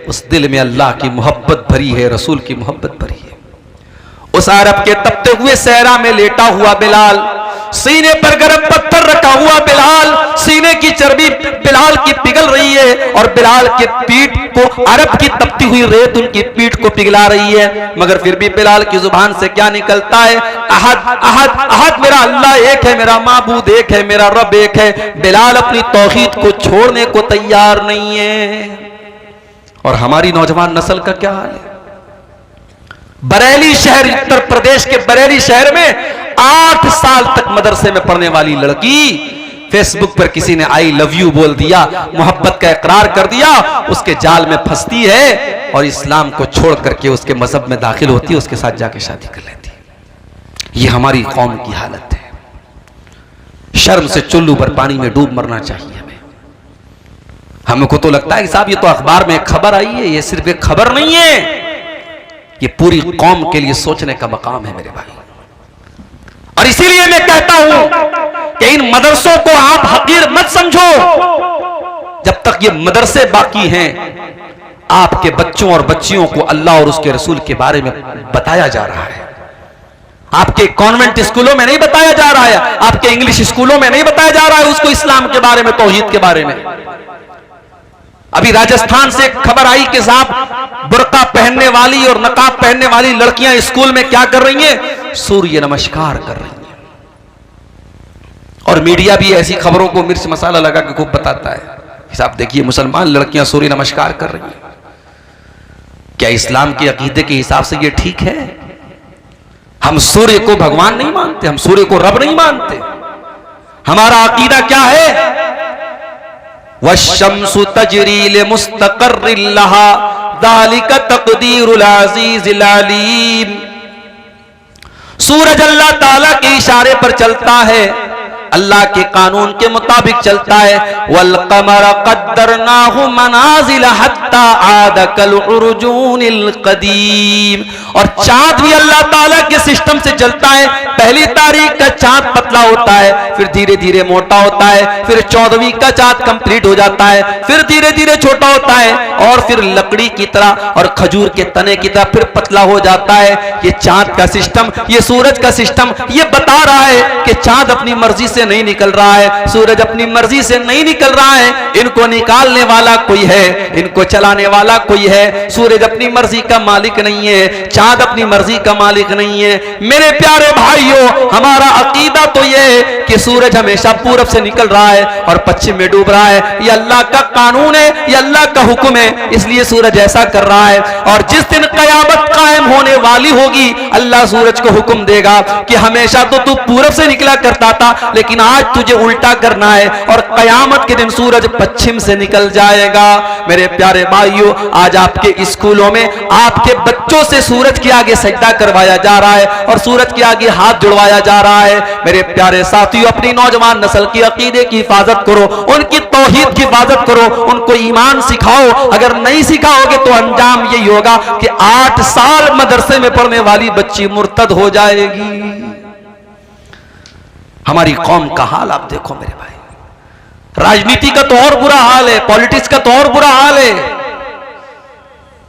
उस दिल में अल्लाह की मोहब्बत भरी है, रसूल की मोहब्बत भरी है। उस अरब के तपते हुए सहरा में लेटा हुआ बिलाल, सीने पर गर्म पत्थर रखा हुआ बिलाल, सीने की चर्बी बिलाल की पिघल रही है और बिलाल के पीठ को अरब की तपती हुई रेत उनकी पीठ को पिघला रही है, मगर फिर भी बिलाल की जुबान से क्या निकलता है? अहद अहद अहद, मेरा अल्लाह एक है, मेरा माबूद एक है, मेरा रब एक है। बिलाल अपनी तौहीद को छोड़ने को तैयार नहीं है। और हमारी नौजवान नस्ल का क्या हाल है? बरेली शहर, उत्तर प्रदेश के बरेली शहर में 8 साल तक मदरसे में पढ़ने वाली लड़की फेसबुक पर किसी ने आई लव यू बोल दिया, मोहब्बत का इकरार कर दिया, उसके जाल में फंसती है और इस्लाम को छोड़ करके उसके मजहब में दाखिल होती है, उसके साथ जाके शादी कर लेती है। ये हमारी कौम की हालत है। शर्म से चुल्लू पर पानी में डूब मरना चाहिए हमें। हमको तो लगता है कि साहब ये तो अखबार में एक खबर आई है, ये सिर्फ एक खबर नहीं है, ये पूरी कौम के लिए सोचने का मकाम है मेरे भाई। और इसीलिए मैं कहता हूं कि इन मदरसों को आप हकीर मत समझो। जब तक ये मदरसे बाकी हैं, आपके बच्चों और बच्चियों को अल्लाह और उसके रसूल के बारे में बताया जा रहा है। आपके कॉन्वेंट स्कूलों में नहीं बताया जा रहा है, आपके इंग्लिश स्कूलों में नहीं बताया जा रहा है उसको इस्लाम के बारे में, तौहीद के बारे में। अभी राजस्थान से खबर आई कि साहब बुर्का पहनने वाली और नकाब पहनने वाली लड़कियां स्कूल में क्या कर रही हैं? सूर्य नमस्कार कर रही हैं। और मीडिया भी ऐसी खबरों को मिर्च मसाला लगा के खूब बताता है। साहब देखिए मुसलमान लड़कियां सूर्य नमस्कार कर रही हैं। क्या इस्लाम के अकीदे के हिसाब से ये ठीक है? हम सूर्य को भगवान नहीं मानते, हम सूर्य को रब नहीं मानते। हमारा अकीदा क्या है? वश्शम्सु तजरी लिमुस्तक़र्रिन लहा ज़ालिका तक़दीरुल अज़ीज़िल अलीम। सूरज अल्लाह ताला के इशारे पर चलता है, अल्लाह के कानून के मुताबिक चलता है। वल क़मर क़द्दरनाहु मनाज़िल हत्ता आद कल उर्जूनिल क़दीम। और चांद भी अल्लाह ताला के सिस्टम से चलता है। पहली तारीख का चांद पतला होता है, फिर धीरे धीरे मोटा होता है, फिर 14वीं का चांद कंप्लीट हो जाता है, फिर धीरे धीरे छोटा होता है और फिर लकड़ी की तरह और खजूर के तने की तरह फिर पतला हो जाता है। ये चांद का सिस्टम, ये सूरज का सिस्टम ये बता रहा है कि चांद अपनी मर्जी से नहीं निकल रहा है, सूरज अपनी मर्जी से नहीं निकल रहा है। इनको निकालने वाला कोई है, इनको चलाने वाला कोई है। सूरज अपनी मर्जी का मालिक नहीं है, चांद अपनी मर्जी का मालिक नहीं है। मेरे प्यारे भाइयों, भाइयों, हमारा अकीदा तो ये है कि सूरज हमेशा पूरब से निकल रहा है और पश्चिम में डूब रहा है। ये अल्लाह का कानून है, ये अल्लाह का हुक्म है, इसलिए सूरज ऐसा कर रहा है। और जिस दिन कयामत कायम होने वाली होगी, अल्लाह सूरज को हुक्म देगा कि हमेशा तो तू पूरब से निकला करता था, लेकिन आज तुझे उल्टा करना है और कयामत के दिन सूरज पश्चिम से निकल जाएगा। मेरे प्यारे भाइयों, आज आपके स्कूलों में आपके बच्चों से सूरज के आगे सजदा करवाया जा रहा है और सूरज के आगे हाथ जुड़वाया जा रहा है। मेरे प्यारे साथियों, अपनी नौजवान नस्ल की अकीदे की हिफाजत करो, उनकी तौहीद की हिफाजत करो, उनको ईमान सिखाओ। अगर नहीं सिखाओगे तो अंजाम यही होगा कि 8 साल मदरसे में पढ़ने वाली बच्ची मुर्तद हो जाएगी। हमारी कौम का हाल आप देखो मेरे भाई, राजनीति का तो और बुरा हाल है, पॉलिटिक्स का तो और बुरा हाल है।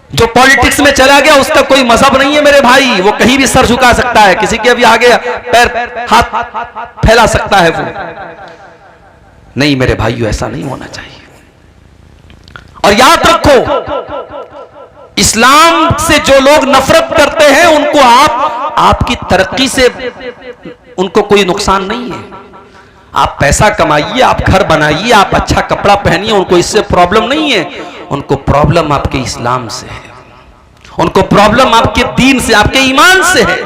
जो पॉलिटिक्स में चला गया उसका कोई मजहब नहीं है मेरे भाई, वो कहीं भी सर झुका सकता है, किसी के अभी आगे पैर हाथ फैला सकता है वो। नहीं मेरे भाइयों, ऐसा नहीं होना चाहिए। और याद रखो, इस्लाम से जो लोग नफरत करते हैं उनको आपकी तरक्की से उनको कोई नुकसान नहीं है। आप पैसा कमाइए, आप घर बनाइए, आप अच्छा कपड़ा पहनिए, उनको इससे प्रॉब्लम नहीं है। उनको प्रॉब्लम आपके इस्लाम से है, उनको प्रॉब्लम आपके दीन से, आपके ईमान से है।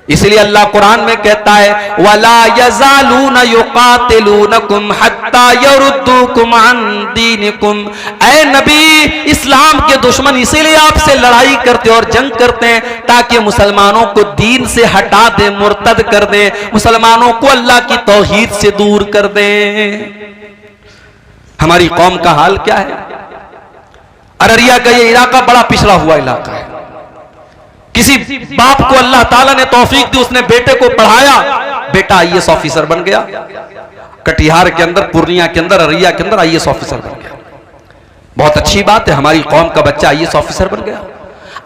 इसलिए अल्लाह कुरान में कहता है, वला यज़ालूना युकातिलूनकुम हत्ता यरुद्दूकुम अन दीनिकुम। ऐ नबी, इस्लाम के दुश्मन इसीलिए आपसे लड़ाई करते और जंग करते हैं ताकि मुसलमानों को दीन से हटा दें, मुर्तद कर दें, मुसलमानों को अल्लाह की तौहीद से दूर कर दें। हमारी कौम का हाल क्या है? अररिया का ये इलाका बड़ा पिछड़ा हुआ इलाका है। किसी बाप को अल्लाह ताला ने तौफीक दी, उसने बेटे को पढ़ाया, बेटा आईएएस ऑफिसर बन गया। कटिहार के अंदर, पूर्णिया के अंदर, अररिया के अंदर आईएएस ऑफिसर बन गया। बहुत अच्छी बात है, हमारी कौम का बच्चा आईएएस ऑफिसर बन गया।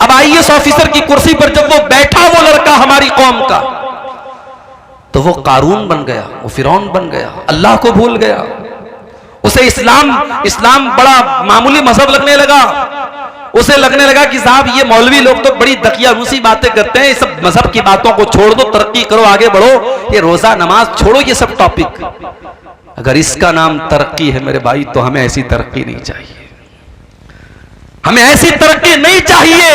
अब आईएएस ऑफिसर की कुर्सी पर जब वो बैठा, वो लड़का हमारी कौम का, तो वो कारून बन गया, वो फिरौन बन गया, अल्लाह को भूल गया। उसे इस्लाम बड़ा मामूली मजहब लगने लगा। उसे लगने लगा कि साहब ये मौलवी लोग तो बड़ी दकियानूसी बातें करते हैं, ये सब मजहब की बातों को छोड़ दो, तरक्की करो, आगे बढ़ो, ये रोजा नमाज छोड़ो, ये सब टॉपिक। अगर इसका नाम तरक्की है मेरे भाई, तो हमें ऐसी तरक्की नहीं चाहिए। हमें ऐसी तरक्की नहीं चाहिए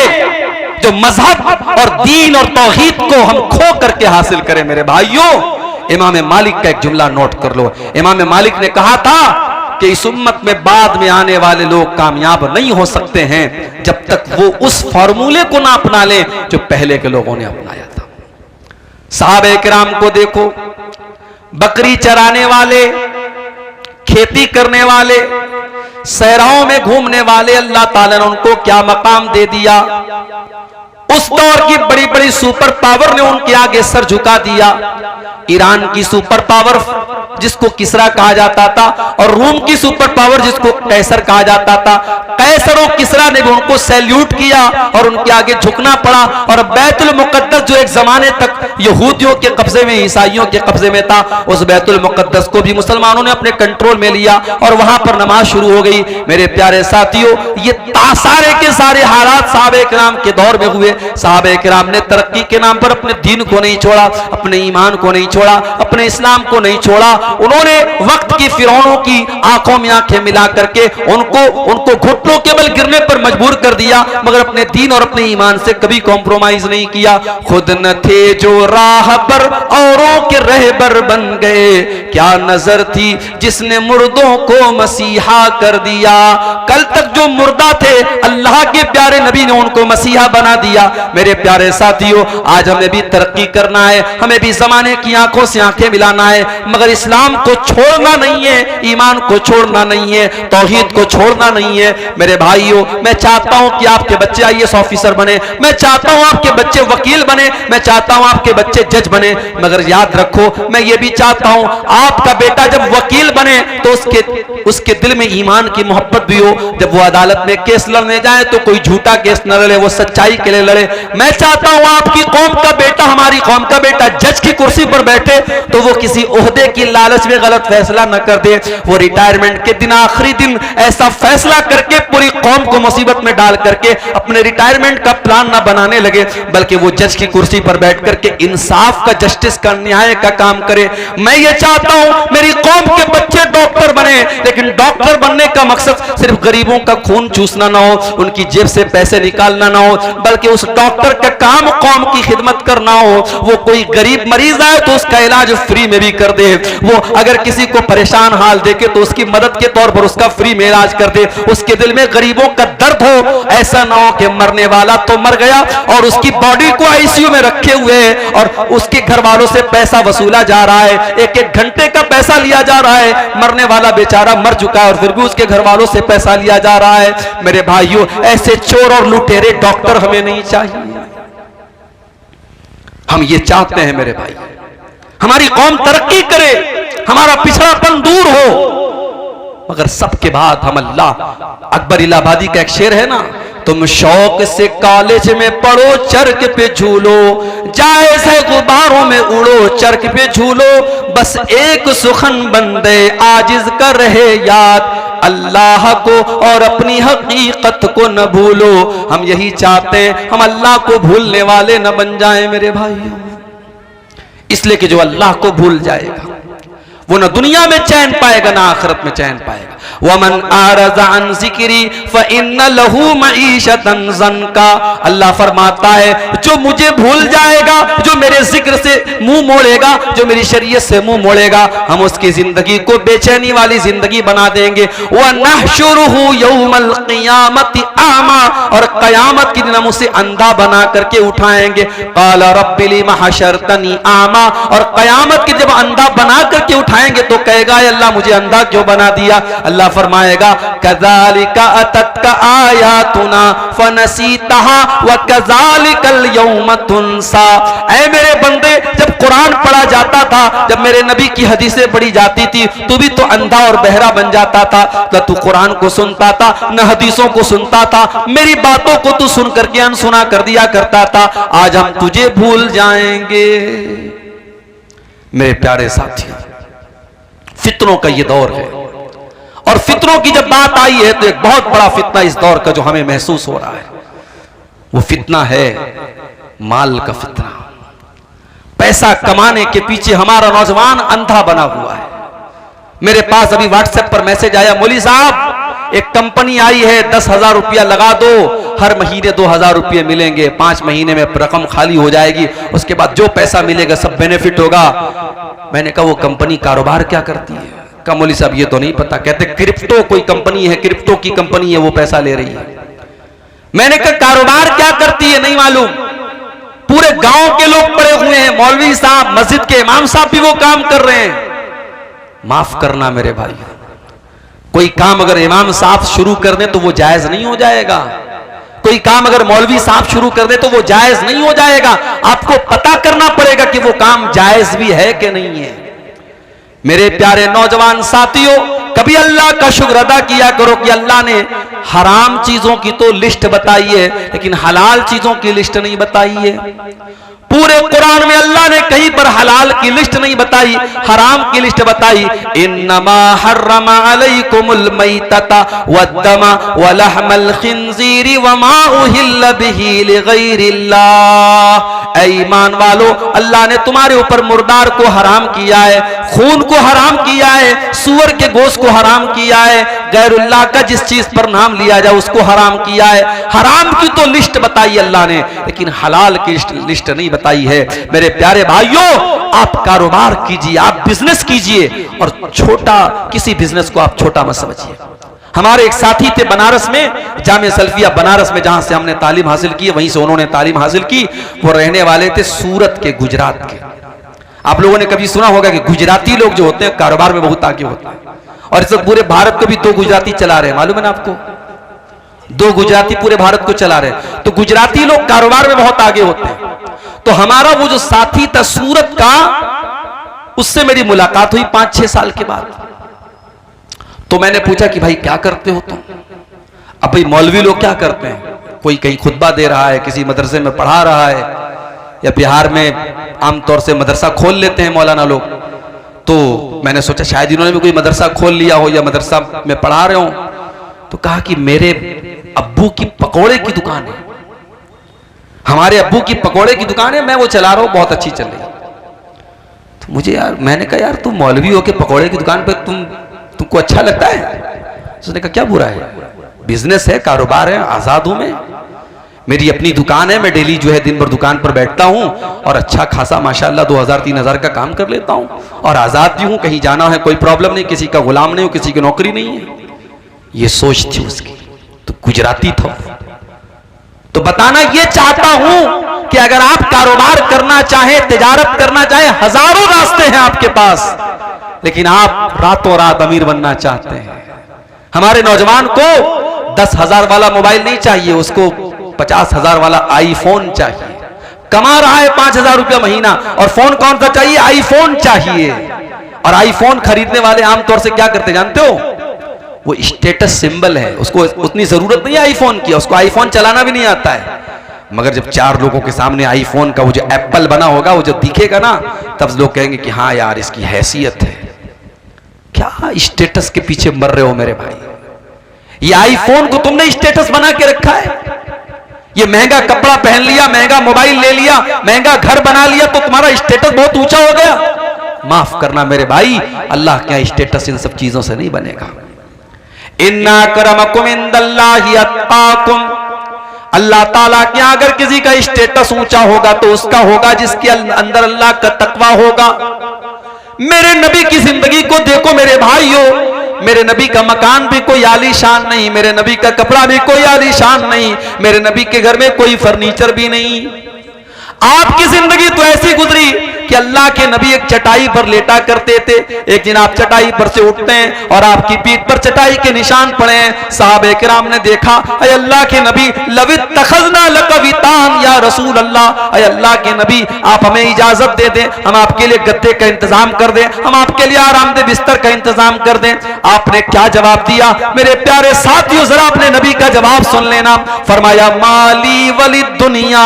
जो मजहब और दीन और तौहीद को हम खो करके हासिल करें मेरे भाइयों। इमाम मालिक का एक जुमला नोट कर लो। इमाम मालिक ने कहा था कि इस उम्मत में बाद में आने वाले लोग कामयाब नहीं हो सकते हैं जब तक वो उस फॉर्मूले को ना अपना लें जो पहले के लोगों ने अपनाया था। सहाबे किराम को देखो, बकरी चराने वाले, खेती करने वाले, सहराओं में घूमने वाले, अल्लाह ताला ने उनको क्या मकाम दे दिया। उस दौर की बड़ी बड़ी सुपर पावर ने उनके आगे सर झुका दिया। ईरान की सुपर पावर जिसको किसरा कहा जाता था, और रूम की सुपर पावर जिसको कैसर कहा जाता था, कैसर और किसरा ने भी उनको सैल्यूट किया और उनके आगे झुकना पड़ा। और बैतुल मुकद्दस जो एक जमाने तक यहूदियों के कब्जे में, ईसाइयों के कब्जे में था, उस बैतुल मुकद्दस को भी मुसलमानों ने अपने कंट्रोल में लिया और वहां पर नमाज शुरू हो गई। मेरे प्यारे साथियों, ये सारे के सारे हालात सहाबे किराम के दौर में हुए। सहाबे किराम ने तरक्की के नाम पर अपने दीन को नहीं छोड़ा, अपने ईमान को नहीं छोड़ा, अपने इस्लाम को नहीं छोड़ा। उन्होंने वक्त की फिरौनों की आंखों में आंखें मिला करके उनको घुटनों के बल गिरने पर मजबूर कर दिया, मगर अपने दीन और अपने ईमान से कभी कॉम्प्रोमाइज नहीं किया। खुद न थे जो राह पर, औरों के रहबर बन गए। क्या नजर थी जिसने मुर्दों को मसीहा कर दिया। कल तक जो मुर्दा थे, अल्लाह के प्यारे नबी ने उनको मसीहा बना दिया। मेरे प्यारे साथियों, आज हमें भी तरक्की करना है, हमें भी जमाने की आंखों से आंखें मिलाना है, मगर इस्लाम को छोड़ना नहीं है, ईमान को छोड़ना नहीं है, तौहीद को छोड़ना नहीं है। मेरे भाइयों, मैं चाहता हूं कि आपके बच्चे आईएएस ऑफिसर बने, मैं चाहता हूं आपके बच्चे वकील बने, मैं चाहता हूं आपके बच्चे जज बने, मगर याद रखो, मैं ये भी चाहता हूं आपका बेटा जब वकील बने तो उसके दिल में ईमान की मोहब्बत भी हो। जब वो अदालत में केस लड़ने जाए तो कोई झूठा केस न लड़े, वो सच्चाई के लिए लड़े। मैं चाहता हूं आपकी कौम का बेटा, हमारी कौम का बेटा जज की कुर्सी पर बैठे तो वो किसी ओहदे की लालच में गलत फैसला न कर दे, वो रिटायरमेंट के दिन आखिरी दिन ऐसा फैसला करके पूरी कौम को मुसीबत में डाल करके अपने रिटायरमेंट का प्लान न बनाने लगे, बल्कि वो जज की कुर्सी पर बैठ करके इंसाफ का, जस्टिस का, न्याय का काम करे। मैं ये चाहता हूं मेरी कौम के बच्चे डॉक्टर बने, लेकिन डॉक्टर बनने का मकसद सिर्फ गरीबों का खून चूसना ना हो, उनकी जेब से पैसे निकालना ना हो, बल्कि उस डॉक्टर का काम कौम की खिदमत करना हो। वो कोई गरीब मरीज आए तो उसका इलाज फ्री में भी कर दे, वो अगर किसी को परेशान हाल देखे तो उसकी मदद के तौर पर उसका फ्री में इलाज कर दे, उसके दिल में गरीबों का दर्द हो। ऐसा ना हो कि मरने वाला तो मर गया और उसकी बॉडी को आईसीयू में रखे हुए है और उसके घर वालों से पैसा वसूला जा रहा है, एक एक घंटे का पैसा लिया जा रहा है, मरने वाला बेचारा मर चुका है और फिर भी उसके घर वालों से पैसा लिया जा रहा है। मेरे भाइयों, ऐसे चोर और लुटेरे डॉक्टर हमें नहीं चाहिए। हम ये चाहते हैं मेरे भाई, हमारी कौम तरक्की करे, हमारा पिछड़ापन दूर हो, मगर सबके बाद हम अल्लाह, अकबर इलाहाबादी का एक शेर है ना, तुम शौक से कॉलेज में पढ़ो, चरक पे झूलो, जायज है गुब्बारों में उड़ो, चरक पे झूलो, बस एक सुखन बंदे आजिज कर रहे याद, अल्लाह को और अपनी हकीकत को न भूलो। हम यही चाहते हैं, हम अल्लाह को भूलने वाले न बन जाएं मेरे भाइयों, इसलिए कि जो अल्लाह को भूल जाएगा वो न दुनिया में चैन पाएगा ना आखिरत में चैन पाएगा। वमन आरज़ा अन ज़िक्री फ़इन्न लहू मईशतन ज़न्का, अल्लाह फरमाता है जो मुझे भूल जाएगा, जो मेरे जिक्र से मुंह मोड़ेगा, जो मेरी शरीयत से मुंह मोड़ेगा, हम उसकी जिंदगी को बेचैनी वाली जिंदगी बना देंगे। व नहशुरुहु यौमल क़ियामति आमा, और क़यामत के दिन हम उसे अंधा बना करके उठाएंगे। क़ाल रब्बि लिमा हशरतनी आमा, और क़यामत के जब अंधा बना करके उठाएंगे तो कहेगा अल्लाह मुझे अंधा क्यों बना दिया। अल्लाह फरमाएगा कज़ालिका अततका आयातुना फनसीतहा व कज़ालिकल यौम तुनसा। ऐ मेरे बंदे, जब कुरान पढ़ा जाता था, जब मेरे नबी की हदीसें पढ़ी जाती थी, तू भी तो अंधा और बहरा बन जाता था, न तू कुरान को सुनता था न हदीसों को सुनता था, मेरी बातों को तू सुन करके अनसुना कर दिया करता था। आज हम तुझे भूल जाएंगे। मेरे प्यारे साथियों, फितनों का ये दौर है, और फितनों की जब बात आई है तो एक बहुत बड़ा फितना इस दौर का जो हमें महसूस हो रहा है, वो फितना है माल का फितना। पैसा कमाने के पीछे हमारा नौजवान अंधा बना हुआ है। मेरे पास अभी व्हाट्सएप पर मैसेज आया, मौली साहब एक कंपनी आई है, 10,000 रुपया लगा दो, हर महीने 2,000 रुपये मिलेंगे, 5 महीने में रकम खाली हो जाएगी, उसके बाद जो पैसा मिलेगा सब बेनिफिट होगा। मैंने कहा वो कंपनी कारोबार क्या करती है? कहा मौली साहब ये तो नहीं पता। कहते क्रिप्टो कोई कंपनी है, क्रिप्टो की कंपनी है, वो पैसा ले रही है। मैंने कहा कारोबार क्या करती है? नहीं मालूम। पूरे गांव के लोग पड़े हुए हैं, मौलवी साहब, मस्जिद के इमाम साहब भी वो काम कर रहे हैं। माफ करना मेरे भाई, कोई काम अगर इमाम साहब शुरू कर दे तो वो जायज नहीं हो जाएगा, कोई काम अगर मौलवी साहब शुरू कर दे तो वो जायज नहीं हो जाएगा। आपको पता करना पड़ेगा कि वो काम जायज भी है कि नहीं है। मेरे प्यारे नौजवान साथियों, कभी अल्लाह का शुक्र अदा किया करो कि अल्लाह ने हराम चीजों की तो लिस्ट बताई है, लेकिन हलाल चीजों की लिस्ट नहीं बताई है। पूरे कुरान में अल्लाह ने कहीं पर हलाल की लिस्ट नहीं बताई, हराम की लिस्ट बताई। इन्नमा हर्रमा अलैकुमुल मैतता वद्दमा वलहमल खिंजीरी वमा उहिल्ल बिही लिगैरिल्लाह। ऐ ईमान वालो, अल्लाह ने तुम्हारे ऊपर मुर्दार को हराम किया है, खून को हराम किया है, सुअर के गोश्त को हराम किया है, गैरुल्लाह का जिस चीज पर नाम लिया जाए उसको हराम किया है। हराम की तो लिस्ट बताई अल्लाह ने, लेकिन हलाल की लिस्ट नहीं बताई है। मेरे प्यारे भाइयों, आप कारोबार कीजिए, आप बिजनेस कीजिए, और छोटा किसी बिजनेस को आप छोटा मत समझिए। हमारे एक साथी थे बनारस में, जामिया सल्फिया बनारस में, जहां से हमने तालीम हासिल की, वहीं से उन्होंने तालीम हासिल की। वो रहने वाले थे सूरत के, गुजरात के। आप लोगों ने कभी सुना होगा कि गुजराती लोग जो होते हैं कारोबार में बहुत आगे होते हैं, और इस पूरे भारत को भी 2 गुजराती चला रहे हैं, मालूम है ना आपको? 2 गुजराती पूरे भारत को चला रहे हैं। तो गुजराती लोग कारोबार में बहुत आगे होते हैं। तो हमारा वो जो साथी था सूरत का, उससे मेरी मुलाकात हुई 5-6 साल के बाद। तो मैंने पूछा कि भाई क्या करते हो तुम? अब भाई मौलवी लोग क्या करते हैं, कोई कहीं खुतबा दे रहा है, किसी मदरसे में पढ़ा रहा है, या बिहार में आमतौर से मदरसा खोल लेते हैं मौलाना लोग, तो मैंने सोचा शायद इन्होंने भी कोई मदरसा खोल लिया हो या मदरसा में पढ़ा रहे हो। तो कहा कि मेरे अब्बू की पकोड़े की दुकान है, हमारे अब्बू की पकोड़े की दुकान है, मैं वो चला रहा हूं, बहुत अच्छी चल रही है। तो मुझे यार, मैंने कहा यार तुम मौलवी हो के पकोड़े की दुकान पे तुमको अच्छा लगता है? उसने कहा क्या बुरा है, बिजनेस है, कारोबार है, आजाद हूं मैं, मेरी अपनी दुकान है, मैं डेली जो है दिन भर दुकान पर बैठता हूं और अच्छा खासा माशाल्लाह 2000-3000 का काम कर लेता हूं और आजाद भी हूं, कहीं जाना है कोई प्रॉब्लम नहीं, किसी का गुलाम नहीं हूं, किसी की नौकरी नहीं है। ये सोच थी उसकी। तो गुजराती था, तो बताना ये चाहता हूं कि अगर आप कारोबार करना चाहें, तिजारत करना चाहें, हजारों रास्ते हैं आपके पास, लेकिन आप रातों रात अमीर बनना चाहते हैं। हमारे नौजवान को 10,000 वाला मोबाइल नहीं चाहिए, उसको 50,000 वाला आईफोन चाहिए। कमा रहा है 5,000 रुपया महीना और फोन कौन सा चाहिए? आईफोन चाहिए। और आईफोन खरीदने वाले आमतौर से क्या करते जानते हो? वो स्टेटस सिंबल है, उसको उतनी जरूरत नहीं है आईफोन की, उसको आईफोन चलाना भी नहीं आता है, मगर जब 4 लोगों के सामने आईफोन का वो जो एप्पल बना होगा, वो जो दिखेगा ना, तब लोग कहेंगे कि हाँ यार इसकी हैसियत है। क्या स्टेटस के पीछे मर रहे हो मेरे भाई? ये आईफोन को तुमने स्टेटस बना के रखा है। ये महंगा कपड़ा पहन लिया, महंगा मोबाइल ले लिया, महंगा घर बना लिया, तो तुम्हारा स्टेटस बहुत ऊंचा हो गया। माफ करना मेरे भाई, अल्लाह क्या स्टेटस इन सब चीजों से नहीं बनेगा। इन्ना करमकुम इंदल्लाहि अत्काकुम, अल्लाह ताला के यहाँ अगर किसी का स्टेटस ऊंचा होगा तो उसका होगा जिसके अंदर अल्लाह का तकवा होगा। मेरे नबी की जिंदगी को देखो मेरे भाइयों, मेरे नबी का मकान भी कोई आलीशान नहीं, मेरे नबी का कपड़ा भी कोई आलीशान नहीं, मेरे नबी के घर में कोई फर्नीचर भी नहीं। आपकी जिंदगी तो ऐसी गुजरी कि अल्लाह के नबी एक चटाई पर लेटा करते थे। एक दिन आप चटाई पर से उठते हैं और आपकी पीठ पर चटाई के निशान पड़े हैं। साहबे किराम ने देखा, अय अल्लाह के नबी, लवित तखजना लकवितान या रसूल अल्लाह, अय अल्लाह के नबी आप हमें इजाजत दे दें, हम आपके लिए गद्दे का इंतजाम कर दें, हम आपके लिए आरामदेह बिस्तर का इंतजाम कर दें। आपने क्या जवाब दिया मेरे प्यारे साथियों? जरा अपने नबी का जवाब सुन लेना। फरमाया माली वली दुनिया,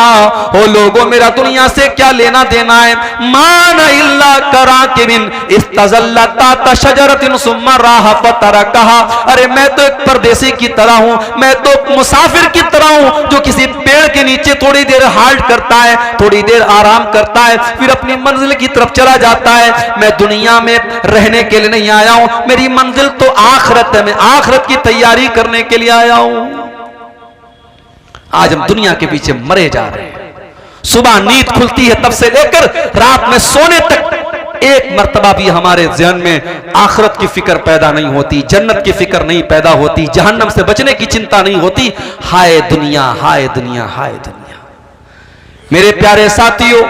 हो लोगों मेरा दुनिया से क्या लेना देना है। माना इल्ला करा के बिन इस्तज़ल्लता तशजरतिन सुम्मा राह फतरकहा, अरे मैं तो एक परदेसी की तरह हूं, मैं तो मुसाफिर की तरह हूं जो किसी पेड़ के नीचे थोड़ी देर हाल्ट करता है, थोड़ी देर आराम करता है, फिर अपनी मंजिल की तरफ चला जाता है। मैं दुनिया में रहने के लिए नहीं आया हूं, मेरी मंजिल तो आखिरत है, मैं आखिरत की तैयारी करने के लिए आया हूं। आज हम दुनिया के पीछे मरे जा रहे हैं। सुबह नींद खुलती है तब से लेकर रात में सोने तक एक मर्तबा भी हमारे ज़हन में आखिरत की फिक्र पैदा नहीं होती, जन्नत की फिक्र नहीं पैदा होती, जहन्नम से बचने की चिंता नहीं होती। हाय दुनिया, हाय दुनिया, हाय दुनिया। मेरे प्यारे साथियों,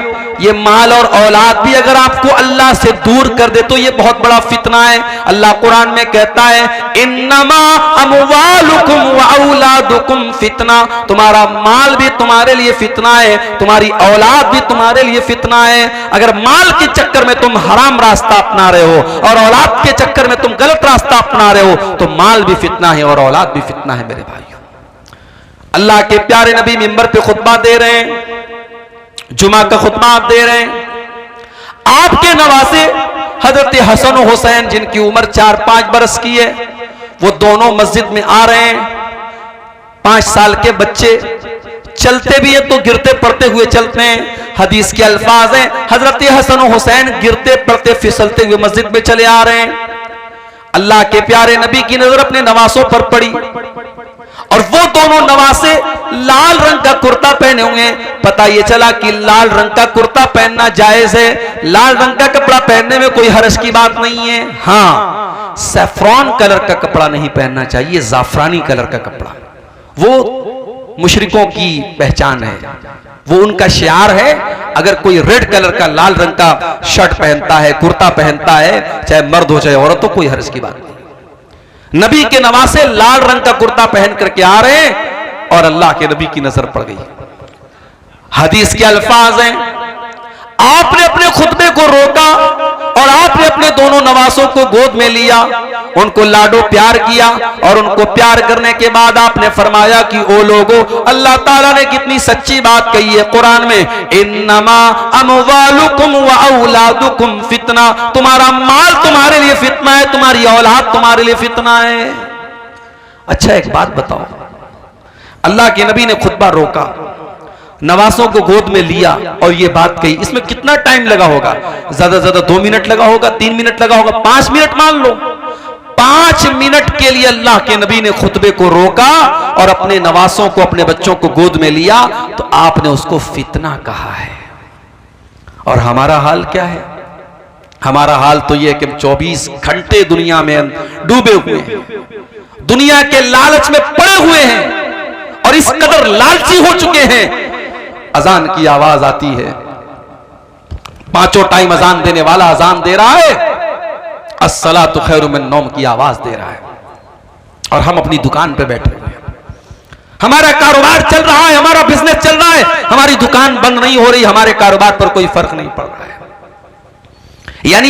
ये माल और औलाद भी अगर आपको अल्लाह से दूर कर दे तो ये बहुत बड़ा फितना है। अल्लाह कुरान में कहता है इन्नमा अमवालुकुम व औलादुकुम फितना, तुम्हारा माल भी तुम्हारे लिए फितना है, तुम्हारी औलाद भी तुम्हारे लिए फितना है। अगर माल के चक्कर में तुम हराम रास्ता अपना रहे हो और औलाद के चक्कर में तुम गलत रास्ता अपना रहे हो तो माल भी फितना है और औलाद भी फितना है मेरे भाइयों। अल्लाह के प्यारे नबी मिंबर पे खुतबा दे रहे हैं, जुमा का खुतबा आप दे रहे हैं। आपके नवासे हजरत हसन और हुसैन जिनकी उम्र 4-5 बरस की है, वो दोनों मस्जिद में आ रहे हैं। 5 साल के बच्चे चलते भी हैं तो गिरते पड़ते हुए चलते हैं। हदीस के अल्फाज हैं, हजरत हसन और हुसैन गिरते पड़ते फिसलते हुए मस्जिद में चले आ रहे हैं। अल्लाह के प्यारे नबी की नजर अपने नवासों पर पड़ी और वो दोनों नवासे लाल रंग का कुर्ता पहने हुए हैं। पता ये चला कि लाल रंग का कुर्ता पहनना जायज है, लाल रंग का कपड़ा पहनने में कोई हर्ज की बात नहीं है। हाँ, सैफ्रॉन कलर का कपड़ा नहीं पहनना चाहिए, जाफरानी कलर का कपड़ा, वो मुशरिकों की पहचान है, वो उनका शियार है। अगर कोई रेड कलर का लाल रंग का शर्ट पहनता है, कुर्ता पहनता है, चाहे मर्द हो चाहे औरत हो, कोई हर्ज की बात नहीं। नबी के नवासे लाल रंग का कुर्ता पहन करके आ रहे हैं और अल्लाह के नबी की नजर पड़ गई। हदीस के अल्फाज हैं, आपने अपने खुतबे को रोका और आपने अपने दोनों नवासों को गोद में लिया, उनको लाडो प्यार किया, और उनको प्यार करने के बाद आपने फरमाया कि ओ लोगों, अल्लाह ताला ने कितनी सच्ची बात कही है कुरान में, इन्नमा अमवालुकुम व औलादुकुम फितना, तुम्हारा माल तुम्हारे लिए फितना है, तुम्हारी औलाद तुम्हारे लिए फितना है। अच्छा एक बात बताओ, अल्लाह के नबी ने खुतबा रोका, नवासों को गोद में लिया और ये बात कही, इसमें कितना टाइम लगा होगा? ज्यादा से ज्यादा 2 मिनट लगा होगा, 3 मिनट लगा होगा, 5 मिनट मान लो। 5 मिनट के लिए अल्लाह के नबी ने खुतबे को रोका और अपने नवासों को, अपने बच्चों को गोद में लिया, तो आपने उसको फितना कहा है। और हमारा हाल क्या है? हमारा हाल तो यह है कि 24 घंटे दुनिया में डूबे हुए हैं, दुनिया के लालच में पड़े हुए हैं और इस कदर लालची हो चुके हैं। अजान की आवाज आती है, 5 टाइम अजान देने वाला अजान दे रहा है, अस्सलातु खैरु मिन नौम की आवाज दे रहा है, और हम अपनी दुकान पे बैठे हुए हैं। हमारा कारोबार चल रहा है, हमारा बिजनेस चल रहा है, हमारी दुकान बंद नहीं हो रही, हमारे कारोबार पर कोई फर्क नहीं पड़ रहा है। यानी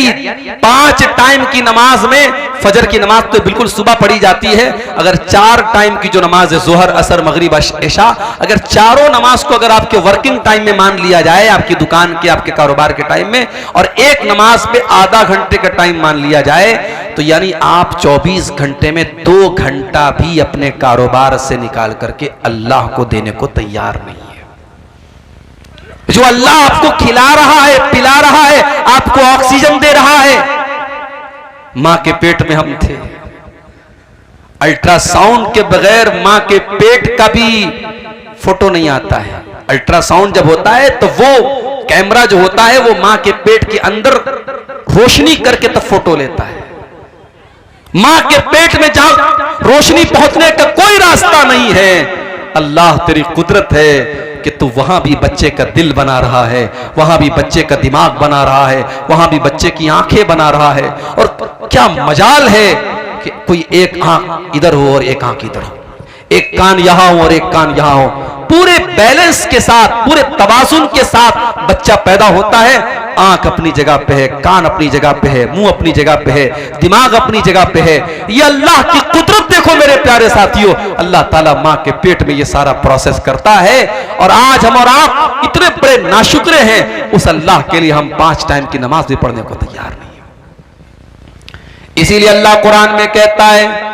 5 टाइम की नमाज में, फजर की नमाज तो बिल्कुल सुबह पढ़ी जाती है, अगर 4 टाइम की जो नमाज है, जोहर, असर, मगरिब, इशा, अगर चारों नमाज को अगर आपके वर्किंग टाइम में मान लिया जाए, आपकी दुकान के, आपके कारोबार के टाइम में, और एक नमाज पे आधा घंटे का टाइम मान लिया जाए, तो यानी आप 24 घंटे में 2 घंटा भी अपने कारोबार से निकाल करके अल्लाह को देने को तैयार नहीं है। जो अल्लाह आपको खिला रहा है, पिला रहा है, आपको ऑक्सीजन दे रहा है। मां के पेट में हम थे, अल्ट्रासाउंड के बगैर मां के पेट का भी फोटो नहीं आता है। अल्ट्रासाउंड जब होता है तो वो कैमरा जो होता है वो मां के पेट के अंदर रोशनी करके तब फोटो लेता है। मां के पेट में जहां रोशनी पहुंचने का कोई रास्ता नहीं है, अल्लाह तेरी कुदरत है कि तू वहां भी बच्चे का दिल बना रहा है, वहां भी बच्चे का दिमाग बना रहा है, वहां भी बच्चे की आंखें बना रहा है। और क्या मजाल है कि कोई एक आंख इधर हो और एक आंख इधर हो, एक कान यहां हो और एक कान यहां हो, पूरे बैलेंस के साथ, पूरे तवाजुन के साथ बच्चा पैदा होता है। आंख अपनी जगह पे है, कान अपनी जगह पे है, मुंह अपनी जगह पे है, दिमाग अपनी जगह पे है। ये अल्लाह की कुदरत देखो मेरे प्यारे साथियों, अल्लाह ताला मां के पेट में ये सारा प्रोसेस करता है। और आज हम और आप इतने बड़े नाशुक्रे हैं, उस अल्लाह के लिए हम 5 टाइम की नमाज भी पढ़ने को तैयार नहीं है। इसीलिए अल्लाह कुरान में कहता है,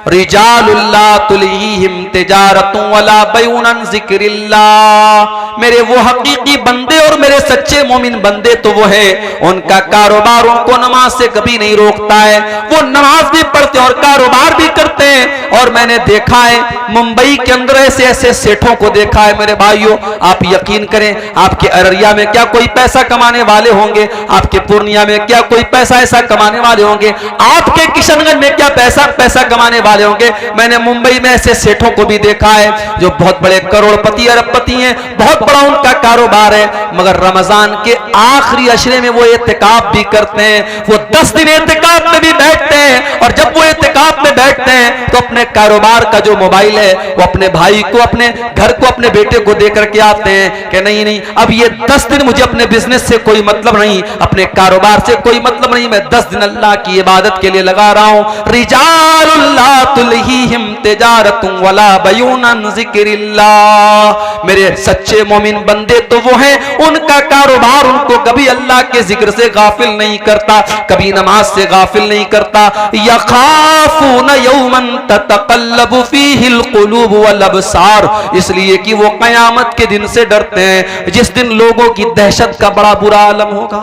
रिजालुल्ला तुलहीहिम तिजारतुन वला बैउन अन ज़िक्रिल्लाह, मेरे वो हकीकी बंदे और मेरे सच्चे मोमिन बंदे तो वो है, उनका कारोबार उनको नमाज से कभी नहीं रोकता है। वो नमाज भी पढ़ते और कारोबार भी करते हैं। और मैंने देखा है मुंबई के अंदर ऐसे ऐसे सेठों को देखा है मेरे भाइयों, आप यकीन करें, आपके अररिया में क्या कोई पैसा कमाने वाले होंगे, आपके पूर्णिया में क्या कोई पैसा ऐसा कमाने वाले होंगे, आपके किशनगंज में क्या पैसा कमाने वाले होंगे। मैंने मुंबई में ऐसे सेठों को भी देखा है जो बहुत बड़े करोड़पति अरबपति हैं, बहुत बड़ा उनका कारोबार है, मगर रमजान के आखिरी अशरे में वो इत्तिकाफ भी करते हैं, वो 10 दिन इत्तिकाफ में भी बैठते हैं। और जब वो इत्तिकाफ में बैठते हैं तो अपने कारोबार का जो मोबाइल है वो अपने भाई को, अपने घर को, अपने बेटे को दे करके आते हैं कि नहीं नहीं, अब ये 10 दिन मुझे अपने बिजनेस से कोई मतलब नहीं, अपने कारोबार से कोई मतलब नहीं, मैं 10 दिन अल्लाह की इबादत के लिए लगा रहा हूं। रिजालुल्लाह तुलहीहिम तिजारतुन वला बैउन अन ज़िक्रिल्लाह, मेरे सच्चे मोमिन बंदे तो वो हैं, उनका कारोबार उनको कभी अल्लाह के जिक्र से गाफिल नहीं करता, कभी नमाज से गाफिल नहीं करता। यखाफून यौमन ततक़ल्लबु फ़ीहिल क़ुलूब वल अबसार, इसलिए कि वो क़यामत के दिन से डरते हैं जिस दिन लोगों की दहशत का बड़ा बुरा आलम होगा।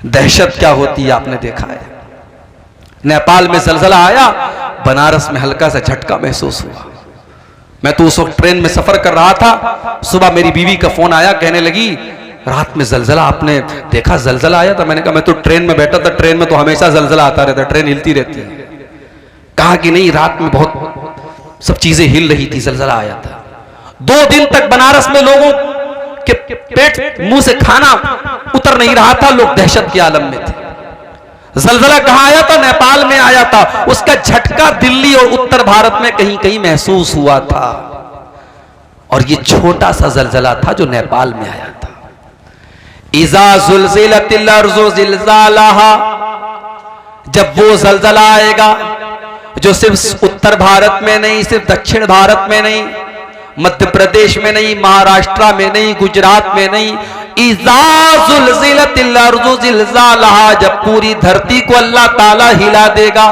दहशत क्या होती है आपने देखा है। नेपाल में ज़लज़ला आया, बनारस में हल्का सा झटका महसूस हुआ। मैं तो उस वक्त ट्रेन में सफर कर रहा था, सुबह मेरी बीवी का फोन आया, कहने लगी रात में ज़लज़ला, आपने देखा ज़लज़ला आया था? मैंने कहा मैं तो ट्रेन में बैठा था, ट्रेन में तो हमेशा ज़लज़ला आता रहता है, ट्रेन हिलती रहती है। कहा कि नहीं, रात में बहुत सब चीजें हिल रही थी, ज़लज़ला आया था। 2 दिन तक बनारस में लोगों के पेट मुंह से खाना उतर नहीं रहा था, लोग दहशत के आलम में थे। ज़लज़ला कहां आया था? नेपाल में आया था। उसका झटका दिल्ली और उत्तर भारत में कहीं कहीं महसूस हुआ था, और ये छोटा सा ज़लज़ला था जो नेपाल में आया था। इज़ा ज़ुल्ज़िलतिल अर्ज़ु ज़िल्ज़ालहा, जब वो ज़लज़ला आएगा जो सिर्फ उत्तर भारत में नहीं, सिर्फ दक्षिण भारत में नहीं, मध्य प्रदेश में नहीं, महाराष्ट्र में नहीं, गुजरात में नहीं, इज़ा ज़ुल्ज़िलतिल अर्ज़ु ज़िल्ज़ालहा, जब पूरी धरती को अल्लाह ताला हिला देगा,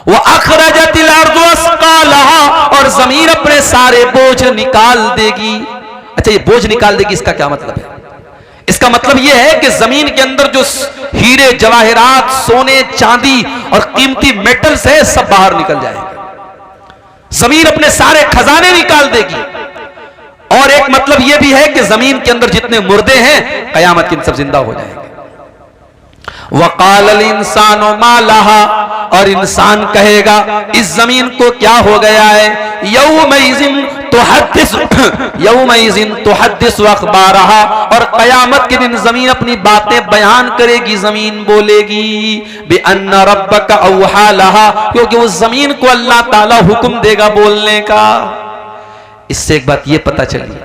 वो अखरजतिल अर्ज़ु अस्क़ालहा, और जमीन अपने सारे बोझ निकाल देगी। अच्छा, ये बोझ निकाल देगी, इसका क्या मतलब है? इसका मतलब यह है कि जमीन के अंदर जो हीरे जवाहरात, सोने चांदी और कीमती मेटल्स है, सब बाहर निकल जाएंगे। जमीन अपने सारे खजाने निकाल देगी। और एक मतलब यह भी है कि जमीन के अंदर जितने मुर्दे हैं, कयामत के दिन सब जिंदा हो जाएंगे। वक़ालल इंसानु मा लहा, और इंसान कहेगा इस जमीन को क्या हो गया है। यौमइज़िन तुहद्दिसु अख़बारहा, और कयामत के दिन जमीन अपनी बातें बयान करेगी, जमीन बोलेगी बिअन्ना रब्बका औहा लहा, क्योंकि उस जमीन को अल्लाह ताला हुक्म देगा बोलने का। इससे एक बात यह पता चली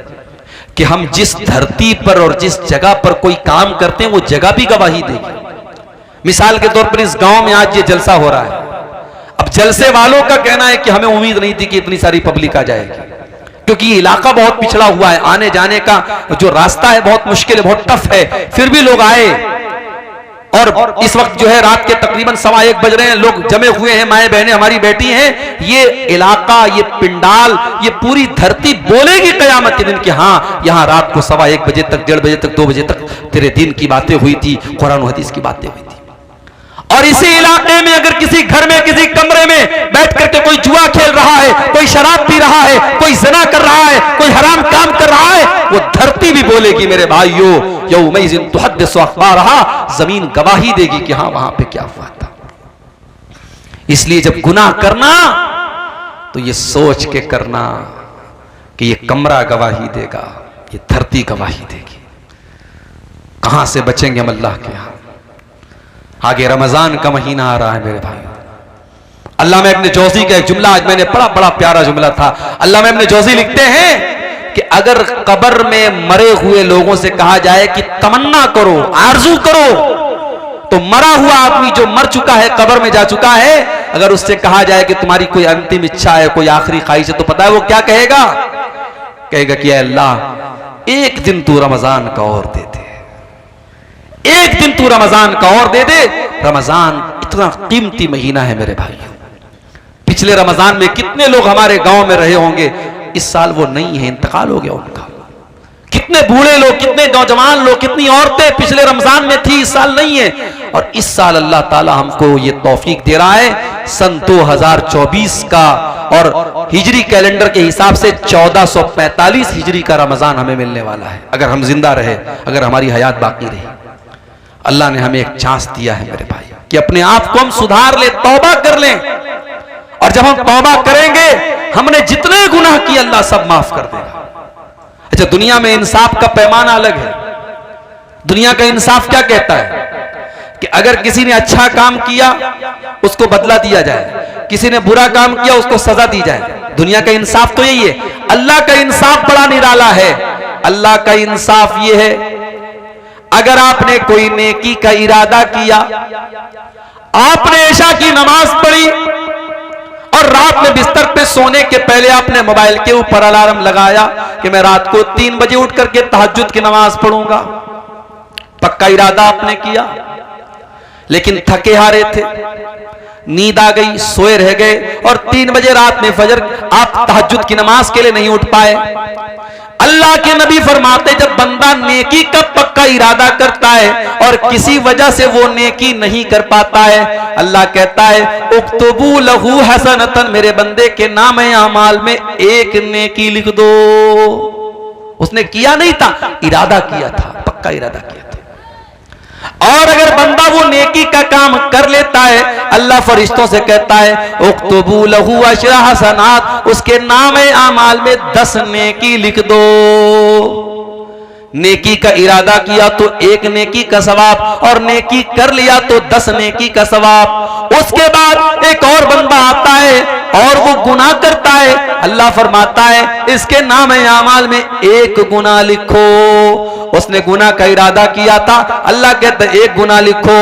कि हम जिस धरती पर और जिस जगह पर कोई काम करते हैं, वो जगह भी गवाही देगी। मिसाल के तौर पर इस गांव में आज ये जलसा हो रहा है। अब जलसे वालों का कहना है कि हमें उम्मीद नहीं थी कि इतनी सारी पब्लिक आ जाएगी, क्योंकि ये इलाका बहुत पिछड़ा हुआ है, आने जाने का जो रास्ता है बहुत मुश्किल है, बहुत टफ है, फिर भी लोग आए। और इस वक्त जो है रात के तकरीबन 1:15 बज रहे हैं, लोग जमे हुए हैं, माए बहनें हमारी बैठी हैं। ये इलाका, ये पिंडाल, ये पूरी धरती बोलेगी कयामत के दिन कि हाँ, यहाँ रात को 1:15 बजे तक, 1:30 बजे तक, 2 बजे तक तेरे दिन की बातें हुई थी, कुरान हदीस की बातें हुई थी। और इसी इलाके में अगर किसी घर में, किसी कमरे में बैठ करके कोई जुआ खेल रहा है, कोई शराब पी रहा है, कोई ज़िना कर रहा है, कोई हराम काम कर रहा है, वो धरती भी बोलेगी मेरे भाइयों, यौमइज़िन तुहद्दिसु अख़बारहा, जमीन गवाही देगी कि हाँ, वहां पे क्या हुआ था। इसलिए जब गुनाह करना तो ये सोच के करना कि ये कमरा गवाही देगा, ये धरती गवाही देगी। कहां से बचेंगे हम अल्लाह के यहां? आगे रमजान का महीना आ रहा है मेरे भाई। अल्लामा इब्न जौज़ी का एक जुमला आज मैंने पढ़ा, बड़ा प्यारा जुमला था। अल्लामा इब्न जौज़ी लिखते हैं कि अगर कब्र में मरे हुए लोगों से कहा जाए कि तमन्ना करो, आरजू करो, तो मरा हुआ आदमी जो मर चुका है, कब्र में जा चुका है, अगर उससे कहा जाए कि तुम्हारी कोई अंतिम इच्छा है, कोई आखिरी ख्वाहिश है, तो पता है वो क्या कहेगा? कहेगा कि अल्लाह एक दिन तू रमजान का और दे दे, एक दिन तू रमजान का और दे दे। रमजान इतना कीमती महीना है मेरे भाइयों। पिछले रमजान में कितने लोग हमारे गांव में रहे होंगे, इस साल वो नहीं है, इंतकाल हो गया उनका। कितने बूढ़े लोग, कितने नौजवान लोग, कितनी औरतें पिछले रमजान में थी, इस साल नहीं है। और इस साल अल्लाह ताला हमको ये तौफीक दे रहा है, सन 2024 का और हिजरी कैलेंडर के हिसाब से 1445 हिजरी का रमजान हमें मिलने वाला है, अगर हम जिंदा रहे, अगर हमारी हयात बाकी रही। अल्लाह ने हमें एक चांस दिया है मेरे भाई कि अपने आप को हम सुधार ले, तौबा कर लें। और जब हम तौबा करेंगे, हमने जितने गुनाह किए अल्लाह सब माफ कर देगा। अच्छा, दुनिया में इंसाफ का पैमाना अलग है। दुनिया का इंसाफ क्या कहता है कि अगर किसी ने अच्छा काम किया उसको बदला दिया जाए, किसी ने बुरा काम किया उसको सजा दी जाए। दुनिया का इंसाफ तो यही है। अल्लाह का इंसाफ बड़ा निराला है। अल्लाह का इंसाफ यह है, अगर आपने कोई नेकी का इरादा किया, आपने इशा की नमाज पढ़ी और रात में बिस्तर पे सोने के पहले आपने मोबाइल के ऊपर अलार्म लगाया कि मैं रात को 3 बजे उठ करके तहज्जुद की नमाज पढ़ूंगा, पक्का इरादा आपने किया, लेकिन थके हारे थे, नींद आ गई, सोए रह गए और 3 बजे रात में फजर आप तहज्जुद की नमाज के लिए नहीं उठ पाए। अल्लाह के नबी फरमाते, जब बंदा नेकी का पक्का इरादा करता है और किसी वजह से वो नेकी नहीं कर पाता है, अल्लाह कहता है उक्तुबू लहू हसनतन, मेरे बंदे के नाम अमाल में एक नेकी लिख दो। उसने किया नहीं था, इरादा किया था, पक्का इरादा किया था। और अगर बंदा वो नेकी का काम कर लेता है, अल्लाह फरिश्तों से कहता है उक्तुबू लहू अशरा हसनात, उसके नाम आमाल में 10 नेकी लिख दो। नेकी का इरादा किया तो 1 नेकी का सवाब, और नेकी कर लिया तो 10 नेकी का सवाब। उसके बाद एक और बंदा आता है, और वो गुनाह करता है, अल्लाह फरमाता है इसके नाम आमाल में एक गुनाह लिखो। उसने गुनाह का इरादा किया था, अल्लाह कहता है एक गुनाह लिखो।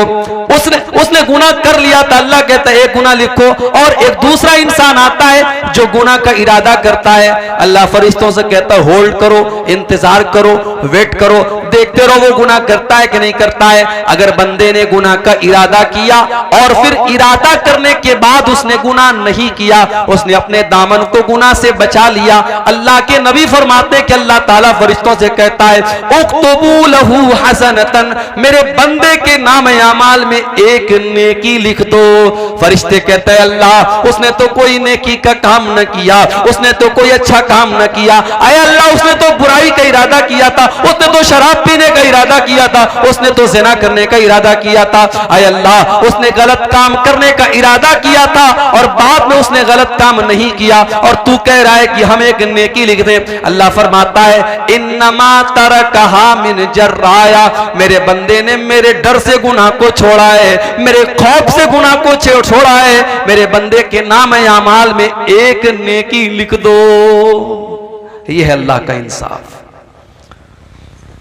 उसने गुनाह कर लिया था, अल्लाह कहता है एक गुनाह लिखो। और एक दूसरा इंसान आता है जो गुनाह का इरादा करता है, अल्लाह फरिश्तों से कहता है होल्ड करो, इंतजार करो, वेट करो, देखते रहो वो गुनाह करता है कि नहीं करता है। अगर बंदे ने गुनाह का इरादा किया और फिर इरादा करने के बाद उसने गुनाह नहीं किया, उसने अपने दामन को गुनाह से बचा लिया, अल्लाह के नबी फरमाते हैं कि अल्लाह ताला फरिश्तों से कहता है उक्तबू लहू हसनतन, मेरे बंदे के नाम अमाल में एक नेकी लिख दो। फरिश्ते कहते हैं अल्लाह उसने तो कोई नेकी का काम न किया, उसने तो कोई अच्छा काम न किया। आए अल्लाह उसने तो बुराई का इरादा किया था, उसने तो शराब पीने का इरादा किया था, उसने तो ज़िना करने का इरादा किया था। आए अल्लाह उसने गलत काम करने का इरादा किया था और बाद में उसने गलत काम नहीं किया और तू कह रहा है कि हम एक नेकी लिख दे। अल्लाह फरमाता है इन्नमा तरकहा मिन जर्राया, मेरे बंदे ने मेरे डर से गुनाह को छोड़ा है, मेरे खौफ से गुनाह को छोड़ा है, मेरे बंदे के नाम आमाल में एक नेकी लिख दो। यह है अल्लाह का इंसाफ।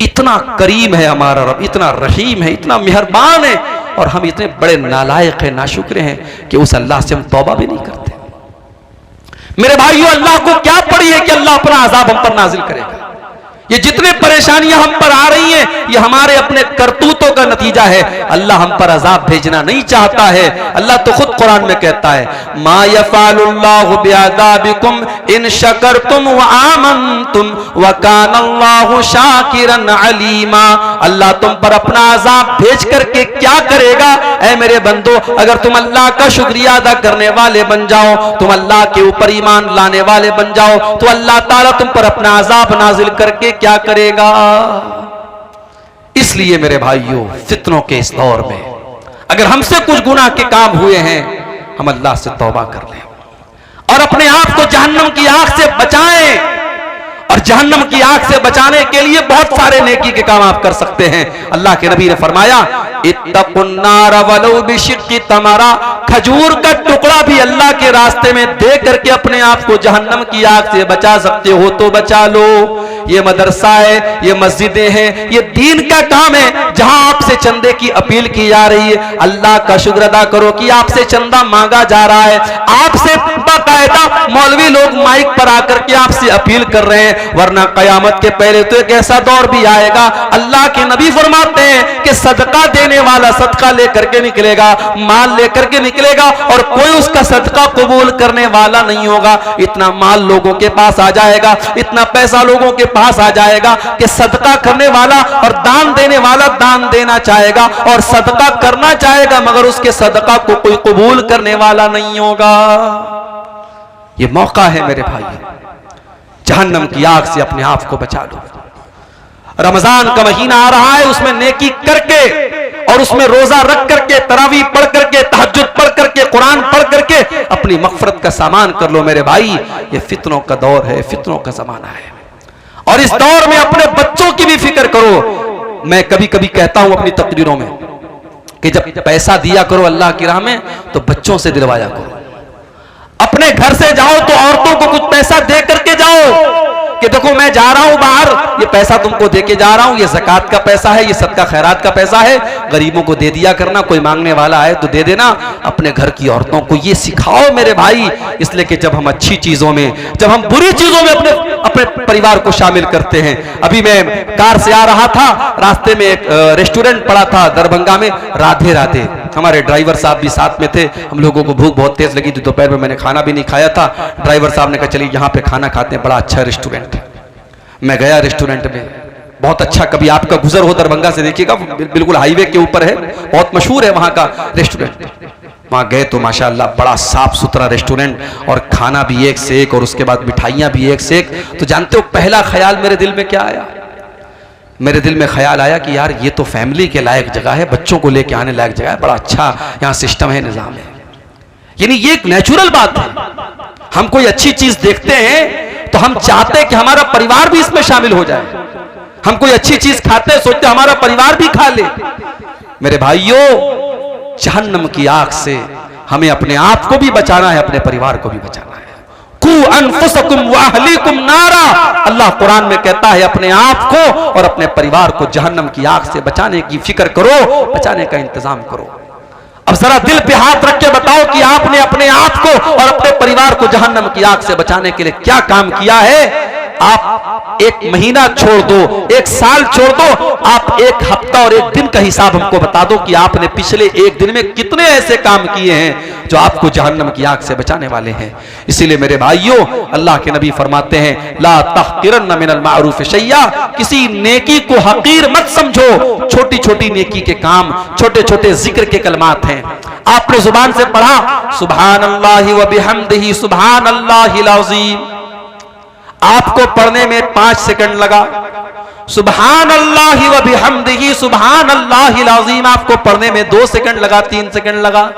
इतना करीम है हमारा रब, इतना रहीम है, इतना मेहरबान है, और हम इतने बड़े नालायक हैं, नाशुक्र हैं कि उस अल्लाह से हम तौबा भी नहीं करते। मेरे भाइयों, अल्लाह को क्या पड़ी है कि अल्लाह अपना अजाब हम पर नाजिल करेगा। ये जितने परेशानियां हम पर आ रही हैं, ये हमारे अपने करतूतों का नतीजा है। अल्लाह हम पर अजाब भेजना नहीं चाहता है। अल्लाह तो खुद कुरान में कहता है मा यफ़अलुल्लाहु बिअज़ाबिकुम इन शकरतुम व आमनतुम व कानल्लाहु शाकिरन अलीमा। अल्लाह तुम पर अपना अजाब भेज करके क्या करेगा? ऐ मेरे बंदो, अगर तुम अल्लाह का शुक्रिया अदा करने वाले बन जाओ, तुम अल्लाह के ऊपर ईमान लाने वाले बन जाओ, तो अल्लाह ताला तुम पर अपना अजाब नाजिल करके क्या करेगा। इसलिए मेरे भाइयों, फितनों के इस दौर में अगर हमसे कुछ गुनाह के काम हुए हैं, हम अल्लाह से तौबा कर लें और अपने आप को जहन्नम की आग से बचाएं। और जहन्नम की आग से बचाने के लिए बहुत सारे नेकी के काम आप कर सकते हैं। अल्लाह के नबी ने फरमाया इत्तकुन्नार वलौ बिशिक्की तमरा, खजूर का टुकड़ा भी अल्लाह के रास्ते में दे करके अपने आप को जहन्नम की आग से बचा सकते हो तो बचा लो। ये मदरसा है, ये मस्जिदें हैं, ये दीन का काम है जहां आपसे चंदे की अपील की जा रही है। अल्लाह का शुक्र अदा करो कि आपसे चंदा मांगा जा रहा है, आपसे बाकायदा मौलवी लोग माइक पर आकर के आपसे अपील कर रहे हैं। वरना कयामत के पहले तो एक ऐसा दौर भी आएगा, अल्लाह के नबी फरमाते हैं कि सदका देने वाला सदका लेकर के निकलेगा, माल लेकर के निकलेगा और कोई उसका सदका कबूल करने वाला नहीं होगा। इतना माल लोगों के पास आ जाएगा, इतना पैसा लोगों के पास आ जाएगा कि सदका करने वाला और दान देने वाला दान देना चाहेगा और सदका करना चाहेगा, मगर उसके सदका को कोई कबूल करने वाला नहीं होगा। यह मौका है मेरे भाई, जहन्नम की आग से अपने आप को बचा लो। रमजान का महीना आ रहा है, उसमें नेकी करके और उसमें रोजा रख करके, तरावी पढ़ करके, तहज्जुद पढ़ करके, कुरान पढ़ करके अपनी मग़फ़िरत का सामान कर लो मेरे भाई। ये फितनों का दौर है, फितनों का जमाना है, और इस दौर में अपने बच्चों की भी फिक्र करो। मैं कभी कभी कहता हूं अपनी तकरीरों में कि जब पैसा दिया करो अल्लाह की राह में तो बच्चों से दिलवाया करो। अपने घर से जाओ तो औरतों को कुछ पैसा दे करके जाओ कि देखो मैं जा रहा हूं बाहर, ये पैसा तुमको दे के जा रहा हूं, ये ज़कात का पैसा है, ये सदका खैरात का पैसा है, गरीबों को दे दिया करना, कोई मांगने वाला है तो दे देना। अपने घर की औरतों को ये सिखाओ मेरे भाई, इसलिए कि जब हम अच्छी चीजों में, जब हम बुरी चीजों में अपने परिवार को शामिल करते हैं। अभी मैं कार से आ रहा था, रास्ते में एक रेस्टोरेंट पड़ा था दरभंगा में, राधे राधे। हमारे ड्राइवर साहब भी साथ में थे। हम लोगों को भूख बहुत तेज लगी थी, दोपहर में मैंने खाना भी नहीं खाया था। ड्राइवर साहब ने कहा चलिए यहाँ पे खाना खाते हैं, बड़ा अच्छा रेस्टोरेंट। मैं गया रेस्टोरेंट में, बहुत अच्छा, कभी आपका गुजर हो दरभंगा से देखिएगा, बिल्कुल हाईवे के ऊपर है, बहुत मशहूर है वहाँ का रेस्टोरेंट। वहाँ गए तो माशाअल्लाह बड़ा साफ सुथरा रेस्टोरेंट और खाना भी एक से एक, और उसके बाद मिठाइयाँ भी एक से एक। तो जानते हो पहला ख्याल मेरे दिल में क्या आया? मेरे दिल में ख्याल आया कि यार ये तो फैमिली के लायक जगह है, बच्चों को लेके आने लायक जगह है, बड़ा अच्छा यहाँ सिस्टम है, निज़ाम है। यानी ये एक नेचुरल बात है। हम कोई अच्छी चीज देखते हैं तो हम चाहते हैं कि हमारा परिवार भी इसमें शामिल हो जाए। हम कोई अच्छी चीज खाते हैं, सोचते हैं हमारा परिवार भी खा ले। मेरे भाइयों, जहन्नम की आग से हमें अपने आप को भी बचाना है, अपने परिवार को भी बचाना है। कू अनफुसकुम व अहलीकुम नारा, अल्लाह कुरान में कहता है अपने आप को और अपने परिवार को जहन्नम की आग से बचाने की फिक्र करो, बचाने का इंतजाम करो। अब जरा दिल पे हाथ रख के बताओ कि आपने अपने आप को और अपने परिवार को जहन्नम की आग से बचाने के लिए क्या काम किया है। आप एक महीना छोड़ दो, एक साल छोड़ दो, आप एक हफ्ता और एक दिन का हिसाब हमको बता दो कि आपने पिछले एक दिन में कितने ऐसे काम किए हैं जो आपको जहन्नम की आग से बचाने वाले हैं। इसीलिए मेरे भाइयों, अल्लाह के नबी फरमाते हैं ला तहकिरन्न मिनल मारूफ शैया, किसी नेकी को हकीर मत समझो। छोटी छोटी नेकी के काम, छोटे छोटे जिक्र के कलमात हैं। आपने जुबान से पढ़ा सुभानअल्लाहि व बिहम्दिही सुभानअल्लाहिल अज़ीम, आपको पढ़ने में 5 सेकंड लगा। सुभानअल्लाहि व बिहम्दिही सुभानअल्लाहिल अज़ीम आपको पढ़ने में 2 सेकंड लगा, 3 सेकंड लगा।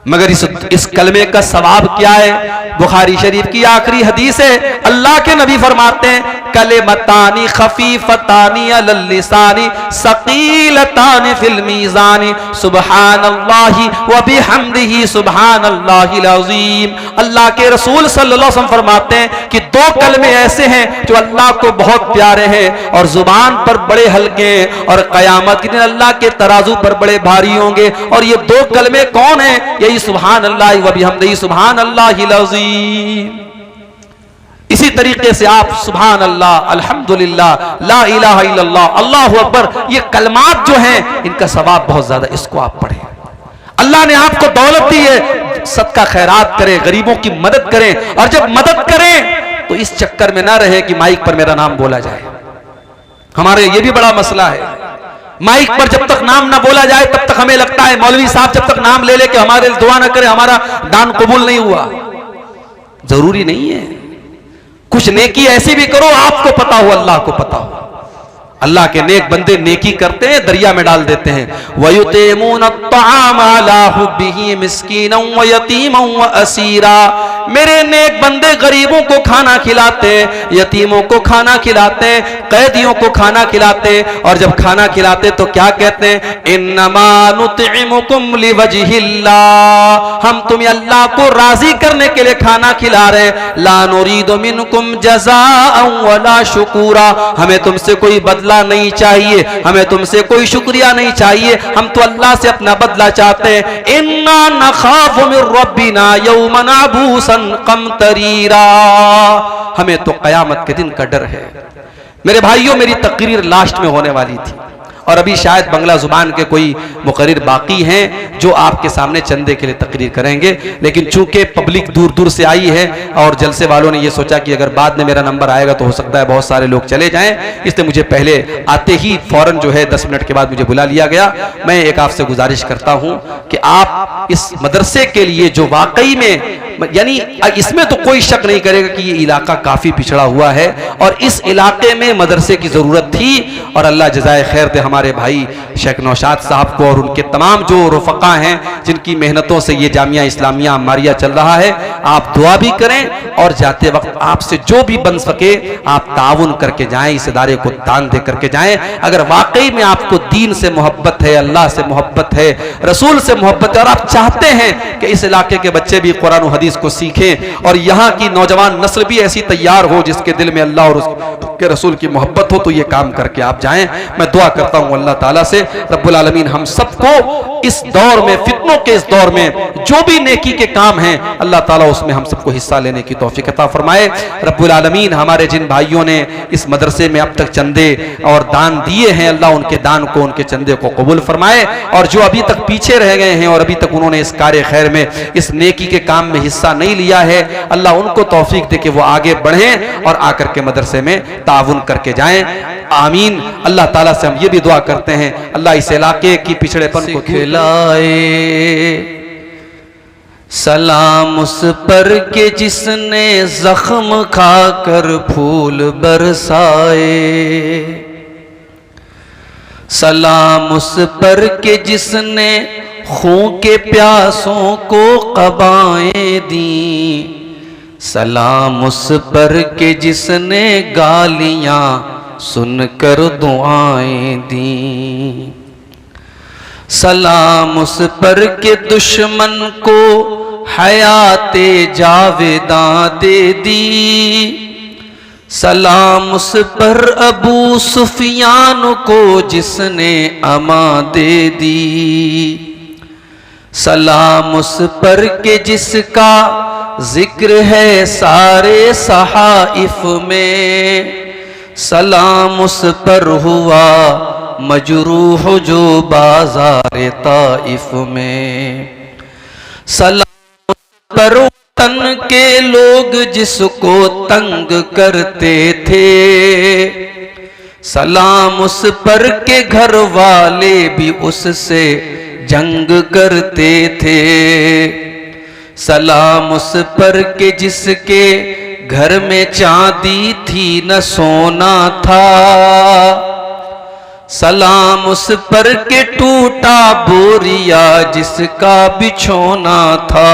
मगर इस कलमे का सवाब क्या है। बुखारी शरीफ की आखिरी हदीस है, अल्लाह के नबी फरमाते हैं कलिमतानी खफीफतानी अलल लिसानी सकीलतानी फिल मीज़ानी सुब्हानअल्लाहि व बिहम्दिही सुब्हानअल्लाहिल अज़ीम। अल्लाह के रसूल सल्लल्लाहु अलैहि वसल्लम फरमाते हैं कि 2 कलमे ऐसे हैं जो अल्लाह को बहुत प्यारे हैं और जुबान पर बड़े हल्के हैं और कयामत के दिन अल्लाह के तराजू पर बड़े भारी होंगे। और ये 2 कलमे कौन है? यही सुभानअल्लाह व बिहम्दिही सुभानअल्लाहिल अज़ीम। इसी तरीके से आप सुभान अल्लाह, अल्हम्दुलिल्लाह, ला इलाहा इल्लल्लाह, अल्लाहु अकबर, ये कलमात जो हैं इनका सवाब बहुत ज्यादा, इसको आप पढ़ें। अल्लाह ने आपको दौलत दी है, सदका खैरात करें, गरीबों की मदद करें। और जब मदद करें तो इस चक्कर में ना रहे कि माइक पर मेरा नाम बोला जाए। हमारे ये भी बड़ा मसला है, माइक पर जब तक नाम ना बोला जाए तब तक हमें लगता है मौलवी साहब जब तक नाम ले ले के हमारे दुआ ना करे, हमारा दान कबूल नहीं हुआ। जरूरी नहीं है, कुछ नेकी ऐसी भी करो आपको पता हो, अल्लाह को पता हो। अल्लाह के नेक बंदे नेकी करते हैं, दरिया में डाल देते हैं। वयुतिमून अत्तआम अला हुब्बिही मिस्कीनन व यतीमन व असीरा, मेरे नेक बंदे गरीबों को खाना खिलाते, यतीमों को खाना खिलाते, कैदियों को खाना खिलाते। और जब खाना खिलाते तो क्या कहते हैं? इन्नमा नुतइमुकुम लिवजहिल्लाह, हम तुम्हें अल्लाह को राजी करने के लिए खाना खिला रहे हैं। ला नुरीदु मिनकुम जज़ाअन वला शुकूरा, हमें तुमसे कोई बदला नहीं चाहिए, हमें तुमसे कोई शुक्रिया नहीं चाहिए, हम तो अल्लाह से अपना बदला चाहते हैं। इन्ना नखाफु मिर रब्बिना यौमन अबूसन कमतरीरा, हमें तो कयामत के दिन का डर है। मेरे भाइयों, मेरी तकरीर लास्ट में होने वाली थी और अभी शायद बंगला जुबान के कोई मुकर्रिर बाकी हैं जो आपके सामने चंदे के लिए तकरीर करेंगे। लेकिन चूंकि पब्लिक दूर दूर से आई है और जलसे वालों ने ये सोचा कि अगर बाद में मेरा नंबर आएगा तो हो सकता है बहुत सारे लोग चले जाएं, इसलिए मुझे पहले आते ही फौरन जो है 10 मिनट के बाद मुझे बुला लिया गया। मैं एक आपसे गुजारिश करता हूं कि आप इस मदरसे के लिए जो वाकई में, यानी इसमें तो कोई शक नहीं करेगा कि ये इलाका काफी पिछड़ा हुआ है और इस इलाके में मदरसे की जरूरत थी। और अल्लाह जज़ाए खैर दे हमारे भाई शेख नौशाद साहब को और उनके तमाम जो रुफ़क़ा हैं जिनकी मेहनतों से ये जामिया इस्लामिया अम्मारिया चल रहा है। आप दुआ भी करें और जाते वक्त आपसे जो भी बन सके आप ताउन करके जाएं, इस इदारे को दान दे करके जाएं। अगर वाकई में आपको दीन से मोहब्बत है, अल्लाह से मोहब्बत है, रसूल से मोहब्बत है और आप चाहते हैं कि इस इलाके के बच्चे भी कुरान और हदीस को सीखें और यहाँ की नौजवान नस्ल भी ऐसी तैयार हो जिसके दिल में अल्लाह और उसके रसूल की मोहब्बत हो, तो ये काम करके आप जाएं। मैं दुआ करता हूँ अल्लाह ताला से रब्बुल आलमीन हम सबको इस दौर में, फितनों के इस दौर में जो भी नेकी के काम हैं अल्लाह ताला उसमें हम सबको हिस्सा लेने की तौफीक अता फरमाए। रब्बुल आलमीन हमारे जिन भाइयों ने इस मदरसे में अब तक चंदे और दान दिए हैं, अल्लाह उनके दान को, उनके चंदे को कबूल फरमाए। और जो अभी तक पीछे रह गए हैं और अभी तक उन्होंने इस कार्य खैर में, इस नेकी के काम में हिस्सा नहीं लिया है, अल्लाह उनको तौफीक दे कि वो आगे बढ़ें और आकर के मदरसे में ताउन करके जाएं। आमीन। अल्लाह ताला से हम ये भी दुआ करते हैं अल्लाह इस इलाके की पिछड़ेपन को खिलाए। सलाम उस पर के जिसने जख्म खाकर फूल बरसाए, सलाम उस पर के जिसने खून के प्यासों को क़बाएं दी, सलाम उस पर के जिसने गालियां सुनकर दुआएं दी। सलाम उस पर के दुश्मन को हयाते जावेदां दे दी। सलाम उस पर अबू सुफियान को जिसने अमा दे दी। सलाम उस पर के जिसका जिक्र है सारे सहाइफ में। सलाम उस पर हुआ मजरूह जो बाजार ताइफ में। सलाम उस पर तन के लोग जिसको तंग करते थे। सलाम उस पर के घर वाले भी उससे जंग करते थे। सलाम उस पर के जिसके घर में चांदी थी न सोना था। सलाम उस पर के टूटा बोरिया जिसका बिछोना था।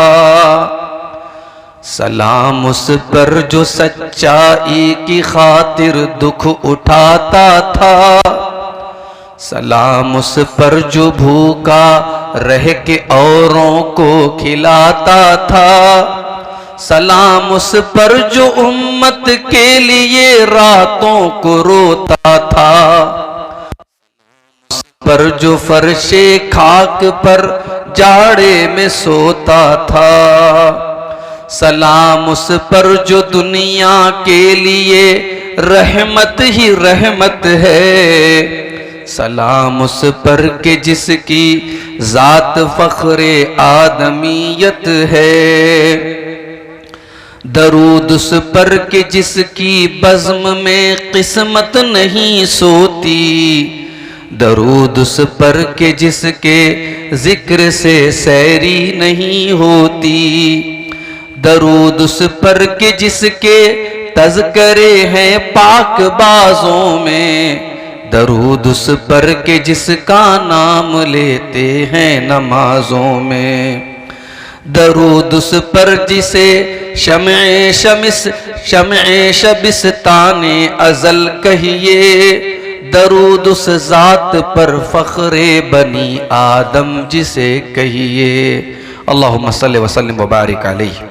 सलाम उस पर जो सच्चाई की खातिर दुख उठाता था। सलाम उस पर जो भूखा रह के औरों को खिलाता था। सलाम उस पर जो उम्मत के लिए रातों को रोता था। उस पर जो फर्शे खाक पर जाड़े में सोता था। सलाम उस पर जो दुनिया के लिए रहमत ही रहमत है। सलाम उस पर के जिसकी जात फख्रे आदमीयत है। दरूद उस पर के जिसकी बज़्म में किस्मत नहीं सोती। दरूद उस पर के जिसके जिक्र से सैरी नहीं होती। दरूद उस पर के जिसके तज़करे हैं पाक बाजों में। दरूद उस पर के जिसका नाम लेते हैं नमाजों में। दरूद उस पर जिसे शम्ए शबिस्ताने अज़ल कहिए। दरूद उस ज़ात पर फ़ख्रे बनी आदम जिसे कहिए। अल्लाहुम्मा सल्लि व सल्लिम व बारिक अलैहि।